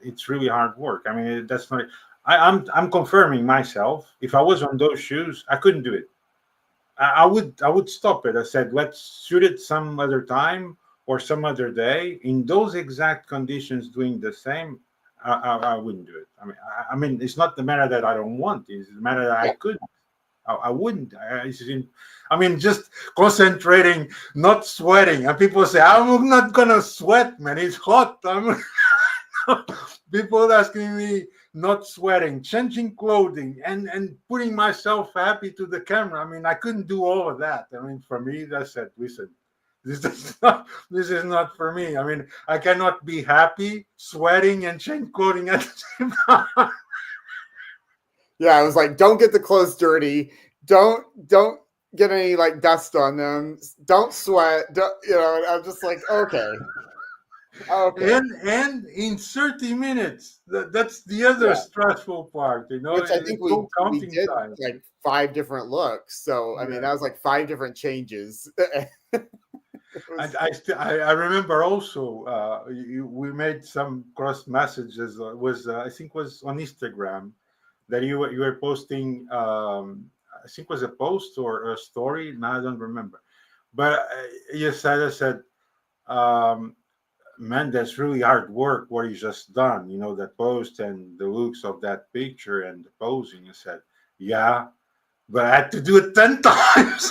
Speaker 1: it's really hard work. I mean, that's not. I'm confirming myself. If I was on those shoes, I couldn't do it. I would stop it. I said, let's shoot it some other time or some other day. In those exact conditions, doing the same, I wouldn't do it. I mean, it's not the matter that I don't want. It's the matter that I
Speaker 2: Yeah,
Speaker 1: could. I wouldn't. I mean, just concentrating, not sweating. And people say, I'm not gonna sweat, man. It's hot. People asking me not sweating, changing clothing, and putting myself happy to the camera. I mean, I couldn't do all of that. I mean, for me, that's it. Listen, this is not for me. I mean, I cannot be happy, sweating, and change clothing at the same time.
Speaker 2: yeah. I was like, don't get the clothes dirty. Don't get any like dust on them. Don't sweat. And I'm just like, okay, okay,
Speaker 1: And in 30 minutes, that's the other
Speaker 2: yeah.
Speaker 1: stressful part.
Speaker 2: Which I think
Speaker 1: It's no
Speaker 2: we
Speaker 1: counting
Speaker 2: did
Speaker 1: time.
Speaker 2: like 5 different looks. So I mean,
Speaker 1: Yeah.
Speaker 2: that was like 5 different changes. It
Speaker 1: I
Speaker 2: was,
Speaker 1: I, st- I remember also, we made some cross messages. Was I think was on Instagram that you were posting. I think was a post or a story. Now I don't remember. But you said, I said, um, man, that's really hard work what you just done. That post and the looks of that picture and the posing. I said, yeah. but I had to do it 10 times.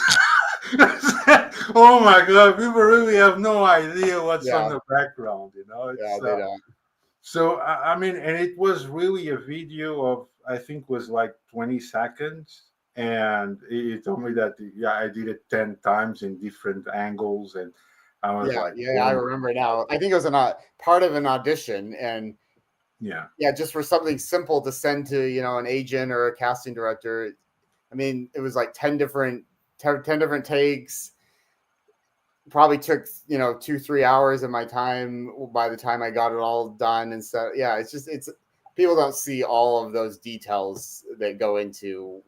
Speaker 1: Oh my God, people really have no idea what's on
Speaker 2: Yeah,
Speaker 1: the background,
Speaker 2: yeah,
Speaker 1: it's
Speaker 2: they don't.
Speaker 1: so I mean, and it was really a video of, I think was like 20 seconds, and he told me that, yeah, I did it 10 times in different angles, and I was
Speaker 2: Yeah,
Speaker 1: like,
Speaker 2: yeah,
Speaker 1: oh
Speaker 2: I
Speaker 1: my
Speaker 2: remember
Speaker 1: God.
Speaker 2: now. I think it was part of an audition, and
Speaker 1: Yeah,
Speaker 2: yeah, just for something simple to send to an agent or a casting director. I mean, it was like 10 different takes. Probably took 2-3 hours of my time by the time I got it all done and stuff. Yeah, it's people don't see all of those details that go into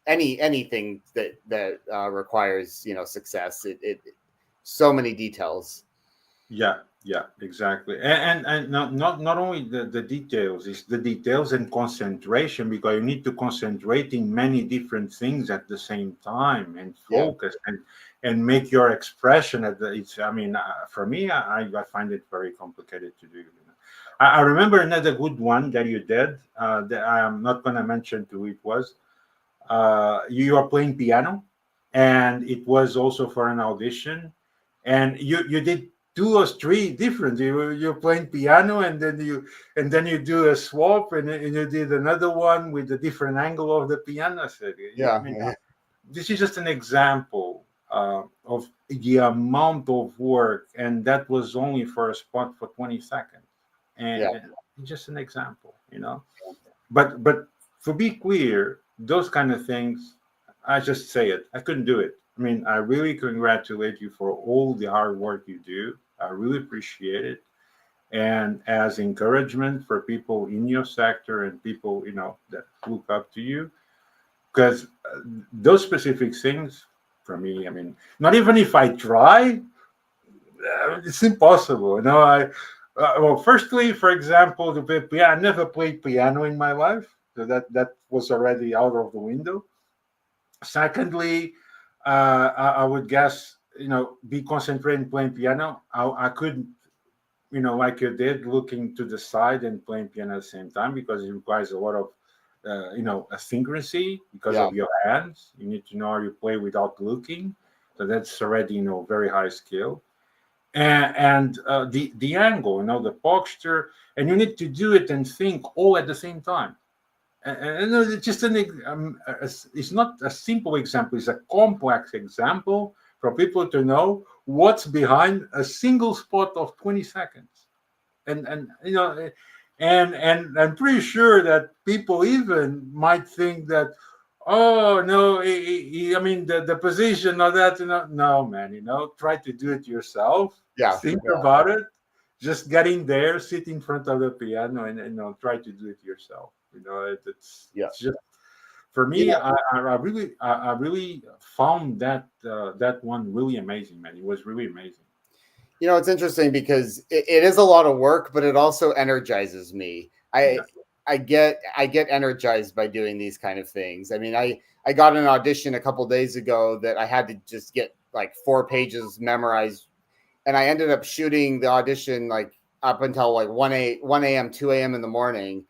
Speaker 2: anything that requires success. It so many details.
Speaker 1: yeah, yeah, exactly. And not only the details, it's the details and concentration, because you need to concentrate in many different things at the same time and
Speaker 2: Yeah,
Speaker 1: focus and make your expression at the it's I mean, for me, I find it very complicated to do. I remember another good one that you did, that I am not going to mention who it was. You are playing piano, and it was also for an audition, and you did two or three different. You're playing piano, and then you do a swap, and you did another one with a different angle of the piano. I said, yeah, I
Speaker 2: yeah,
Speaker 1: mean, this is just an example of the amount of work, and that was only for a spot for 20 seconds,
Speaker 2: yeah,
Speaker 1: and it's just an example. But to be clear, those kind of things, I just say it. I couldn't do it. I mean, I really congratulate you for all the hard work you do. I really appreciate it. And as encouragement for people in your sector and people, that look up to you, because those specific things, for me, I mean, not even if I try, it's impossible. Well, firstly, for example, to play piano, I never played piano in my life, so that was already out of the window. Secondly, I would guess, be concentrating playing piano. I couldn't, like you did, looking to the side and playing piano at the same time, because it requires a lot of, asynchroncy because
Speaker 2: yeah,
Speaker 1: of your hands. You need to know how you play without looking, so that's already, very high skill. And the angle, the posture, and you need to do it and think all at the same time. And it's just it's not a simple example; it's a complex example for people to know what's behind a single spot of 20 seconds. And I'm pretty sure that people even might think that, oh no, I mean, the position of that, no, man, try to do it yourself,
Speaker 2: yeah,
Speaker 1: think
Speaker 2: yeah,
Speaker 1: about it, just get in there, sit in front of the piano, and try to do it yourself.
Speaker 2: yeah.
Speaker 1: It's just, for
Speaker 2: You
Speaker 1: me,
Speaker 2: know,
Speaker 1: I really found that one really amazing, man. It was really amazing.
Speaker 2: it's interesting because it is a lot of work, but it also energizes me. I
Speaker 1: Yeah.
Speaker 2: I get energized by doing these kind of things. I mean, I got an audition a couple days ago that I had to just get like 4 pages memorized, and I ended up shooting the audition like up until like 1 a.m., 2 a.m. in the morning,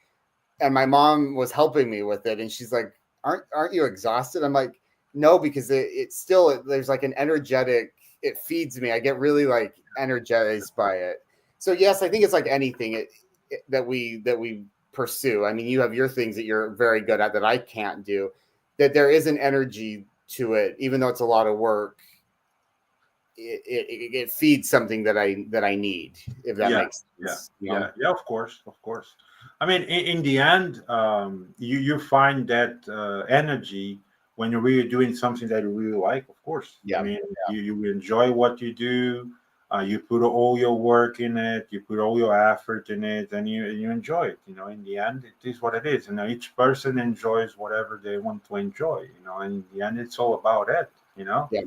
Speaker 2: and my mom was helping me with it, and she's like, aren't you exhausted? I'm like, no, because it's still, there's like an energetic, it feeds me. I get really like energized by it. So yes, I think it's like anything that we pursue. I mean, you have your things that you're very good at that I can't do, that there is an energy to it, even though it's a lot of work. It feeds something that I need, if that
Speaker 1: Yeah,
Speaker 2: makes
Speaker 1: yeah,
Speaker 2: sense.
Speaker 1: yeah. Of course, of course. I mean, in the end, you find that energy when you're really doing something that you really like. Of course, I
Speaker 2: Yeah,
Speaker 1: mean, you enjoy what you do. You put all your work in it. You put all your effort in it, and you enjoy it. In the end, it is what it is. And each person enjoys whatever they want to enjoy. And in the end, it's all about it. You know.
Speaker 2: yeah,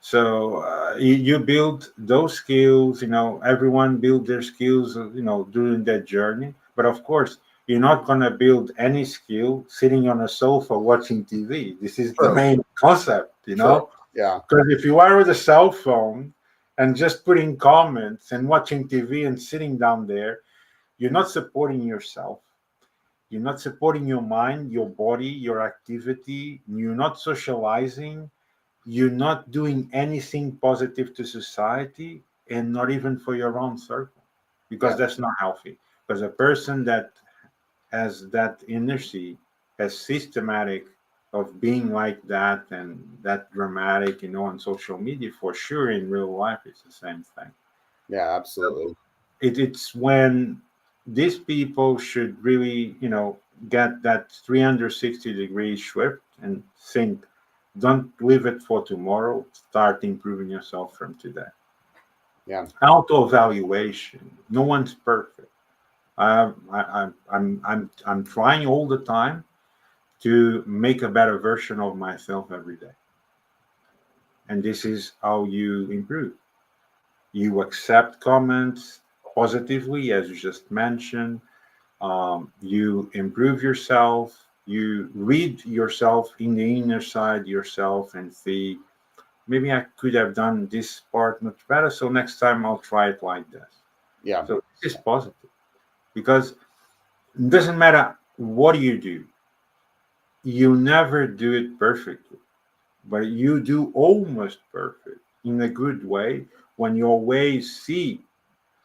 Speaker 1: So you build those skills. Everyone build their skills. During that journey. But of course, you're not gonna build any skill sitting on a sofa watching TV. This is the
Speaker 2: true,
Speaker 1: main concept.
Speaker 2: true, yeah,
Speaker 1: Because if you are with a cell phone and just putting comments and watching TV and sitting down there, you're not supporting yourself. you're not supporting your mind, your body, your activity, you're not socializing, you're not doing anything positive to society, and not even for your own circle, because
Speaker 2: Yeah.
Speaker 1: that's not healthy. Because a person that has that inertia, has systematic of being like that and that dramatic, on social media, for sure in real life it's the same thing.
Speaker 2: Yeah, absolutely.
Speaker 1: It's when these people should really, get that 360-degree shift and think, don't leave it for tomorrow. Start improving yourself from today.
Speaker 2: Yeah.
Speaker 1: Auto evaluation. No one's perfect. I'm trying all the time to make a better version of myself every day. And this is how you improve. You accept comments positively, as you just mentioned. You improve yourself. You read yourself in the inner side yourself and see, maybe I could have done this part much better. So next time I'll try it like this.
Speaker 2: Yeah.
Speaker 1: So this is positive, because it doesn't matter what you do, you never do it perfectly, but you do almost perfect in a good way when you always see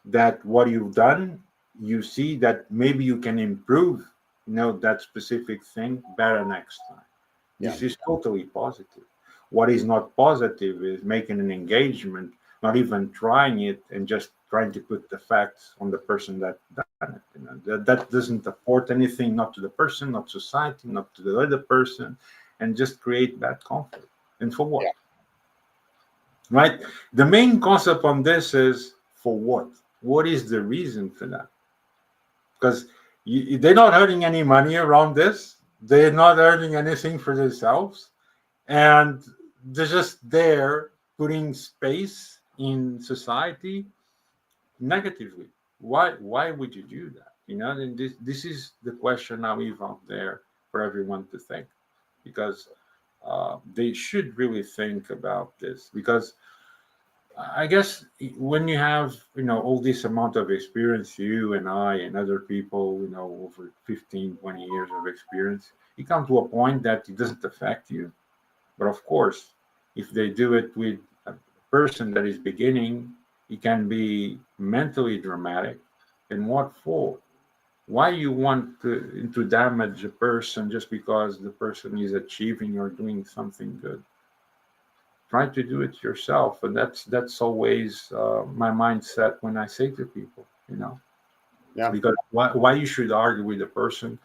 Speaker 1: that what you've done, you see that maybe you can improve, that specific thing better next time.
Speaker 2: Yeah.
Speaker 1: This is totally positive. What is not positive is making an engagement, not even trying it, and just trying to put the facts on the person that done it. That doesn't afford anything, not to the person, not society, not to the other person, and just create bad conflict. And for what?
Speaker 2: Yeah.
Speaker 1: Right? The main concept on this is, for what? What is the reason for that? Because they're not earning any money around this. They're not earning anything for themselves, and they're just there putting space in society negatively. Why would you do that? And this is the question I leave out there for everyone to think, because they should really think about this, because I guess when you have, all this amount of experience, you and I and other people, over 15, 20 years of experience, you come to a point that it doesn't affect you. But of course, if they do it with a person that is beginning, it can be mentally dramatic. And what for? Why you want to damage a person just because the person is achieving or doing something good? Try to do it yourself, and that's always my mindset when I say to people,
Speaker 2: Yeah.
Speaker 1: because why you should argue with a person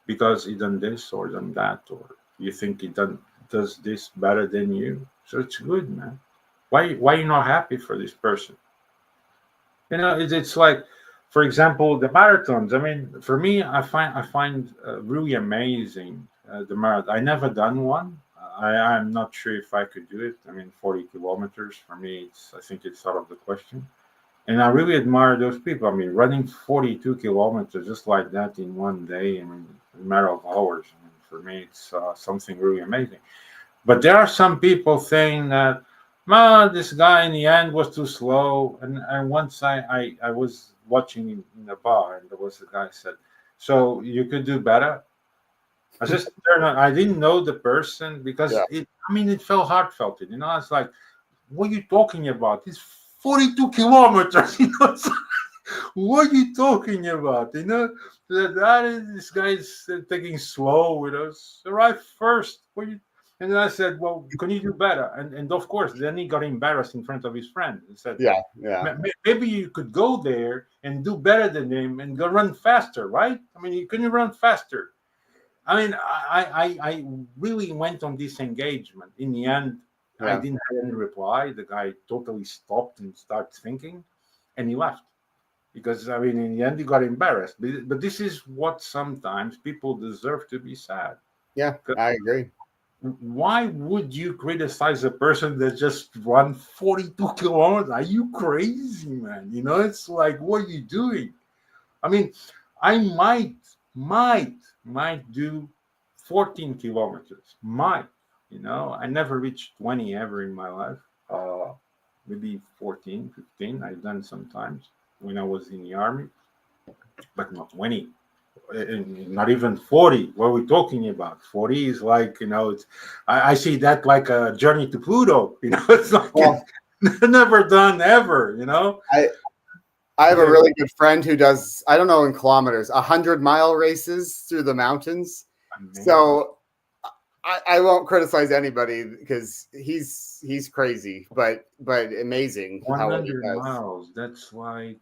Speaker 1: because he done this or done that, or you think he does this better than you. So it's good, man. Why you not happy for this person? It's like, for example, the marathons. I mean, for me, I find really amazing the marathon. I never done one. I'm not sure if I could do it. I mean, 40 kilometers for me, I think it's out of the question. And I really admire those people. I mean, running 42 kilometers just like that in one day, I mean, in a matter of hours. I mean, for me, it's something really amazing. But there are some people saying that, man, this guy in the end was too slow. And once I was watching in a bar, and there was a guy said, so you could do better. I just turned on. I didn't know the person, because
Speaker 2: Yeah.
Speaker 1: it felt heartfelt. It's like, what are you talking about? It's 42 kilometers. It's like, what are you talking about? This guy's taking slow with us. Arrive first. And then I said, well, can you do better? And of course, then he got embarrassed in front of his friend and said,
Speaker 2: Yeah. Yeah.
Speaker 1: Maybe you could go there and do better than him and go run faster, right? I mean, you couldn't run faster. I mean, I really went on this engagement. In the end, I
Speaker 2: Yeah.
Speaker 1: didn't have any reply. The guy totally stopped and started thinking, and he left. Because, I mean, in the end, he got embarrassed. But this is what sometimes people deserve to be sad.
Speaker 2: Yeah.
Speaker 1: 'Cause
Speaker 2: I agree.
Speaker 1: why would you criticize a person that just run 42 kilometers? Are you crazy, man? It's like, what are you doing? I mean, I might, might do 14 kilometers. Might, I never reached 20 ever in my life. Uh, Maybe 14, 15. I've done sometimes when I was in the army, but not 20. not even 40. What are we talking about? 40 is like, it's, I see that like a journey to Pluto. It's like
Speaker 2: Well,
Speaker 1: never done ever.
Speaker 2: I I have a
Speaker 1: Yeah,
Speaker 2: really good friend who does, I don't know in kilometers, 100-mile races through the mountains.
Speaker 1: amazing.
Speaker 2: So I won't criticize anybody because he's crazy, but amazing how what he
Speaker 1: 100
Speaker 2: does.
Speaker 1: miles. That's like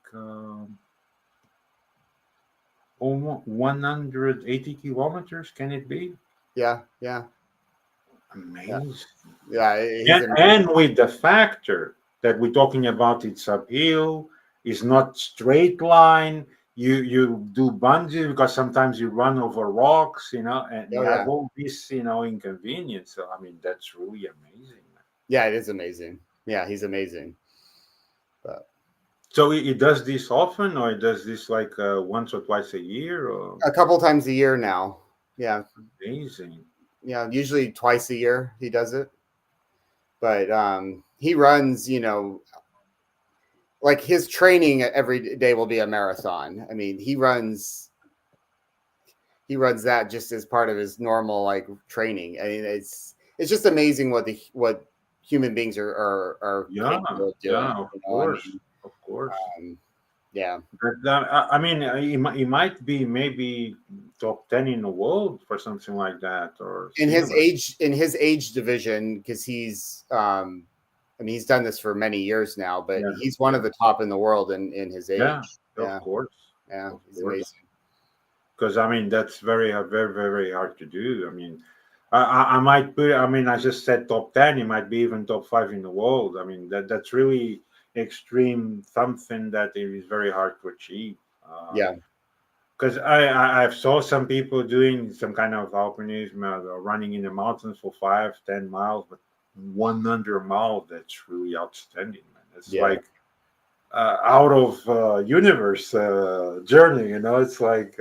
Speaker 1: almost 180 kilometers. Can it be?
Speaker 2: Yeah, yeah, yeah,
Speaker 1: Amazing.
Speaker 2: yeah. He's
Speaker 1: And
Speaker 2: amazing.
Speaker 1: with the factor that we're talking about, it's uphill, it's not straight line. You do bungee because sometimes you run over rocks, and you
Speaker 2: Oh
Speaker 1: have
Speaker 2: yeah,
Speaker 1: all this, inconvenience. So I mean, that's really amazing, man.
Speaker 2: yeah. It is amazing. Yeah, he's amazing. But
Speaker 1: So it does this often, or it does this like once or twice a year, or
Speaker 2: a couple times a year now. Yeah,
Speaker 1: amazing.
Speaker 2: yeah. Usually twice a year he does it. But he runs, like his training every day will be a marathon. I mean, he runs that just as part of his normal like training. I mean, it's just amazing what human beings are
Speaker 1: Yeah,
Speaker 2: capable of doing.
Speaker 1: yeah, of
Speaker 2: I
Speaker 1: course,
Speaker 2: mean,
Speaker 1: of course.
Speaker 2: um, yeah.
Speaker 1: But I mean, he might be maybe top 10 in the world for something like that or
Speaker 2: In his
Speaker 1: similar.
Speaker 2: age in his age division, because I mean, he's done this for many years now, but
Speaker 1: Yeah,
Speaker 2: he's one of
Speaker 1: yeah,
Speaker 2: the top in the world in his
Speaker 1: yeah.
Speaker 2: age.
Speaker 1: Of
Speaker 2: Yeah,
Speaker 1: course,
Speaker 2: yeah,
Speaker 1: of
Speaker 2: he's
Speaker 1: course.
Speaker 2: amazing.
Speaker 1: Because I mean, that's very, very, very hard to do. I mean, I might put. I mean, I just said top 10. It might be even top 5 in the world. I mean, that's really extreme something that it is very hard to achieve.
Speaker 2: Yeah,
Speaker 1: Because I've saw some people doing some kind of alpinism, running in the mountains for 5, 10 miles, but 100 miles, that's really outstanding, man. It's
Speaker 2: yeah,
Speaker 1: like out of universe journey, it's like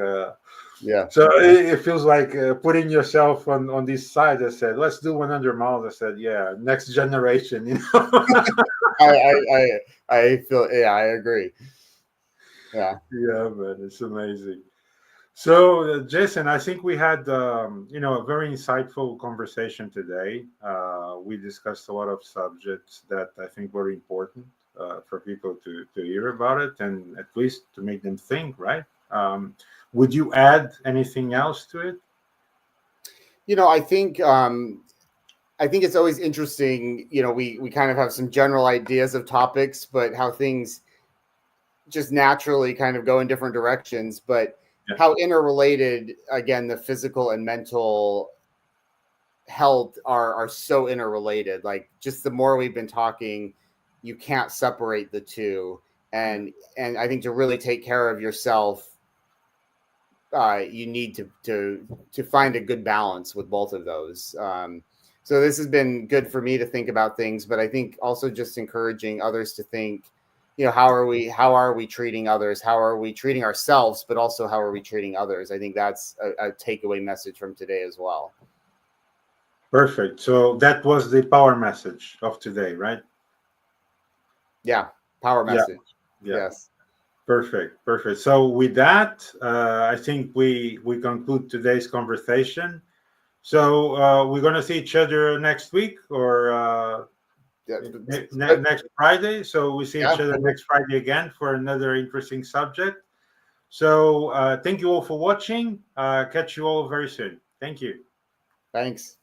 Speaker 2: yeah.
Speaker 1: so it feels like putting yourself on this side. I said, let's do 100 miles. I said, yeah, next generation.
Speaker 2: I I I feel, yeah, I agree. Yeah,
Speaker 1: Yeah, man, it's amazing. So, Jason, I think we had, a very insightful conversation today. We discussed a lot of subjects that I think were important for people to hear about it and at least to make them think, right? Would you add anything else to it?
Speaker 2: I think it's always interesting. We kind of have some general ideas of topics, but how things just naturally kind of go in different directions. But
Speaker 1: Yeah.
Speaker 2: how interrelated, again, the physical and mental health are so interrelated. Like, just the more we've been talking, you can't separate the two.
Speaker 1: Yeah.
Speaker 2: And I think to really take care of yourself, you need to find a good balance with both of those. So this has been good for me to think about things, but I think also just encouraging others to think, how are we treating others? How are we treating ourselves? But also, how are we treating others? I think that's a takeaway message from today as well.
Speaker 1: Perfect. So that was the power message of today, right?
Speaker 2: Yeah, power
Speaker 1: Yeah.
Speaker 2: message.
Speaker 1: Yeah.
Speaker 2: Yes.
Speaker 1: Perfect. Perfect. So with that, I think we conclude today's conversation. So we're gonna see each other next week or
Speaker 2: Yeah.
Speaker 1: next Friday. So we see each
Speaker 2: Yeah.
Speaker 1: other next Friday again for another interesting subject. So thank you all for watching. Catch you all very soon. Thank you.
Speaker 2: Thanks.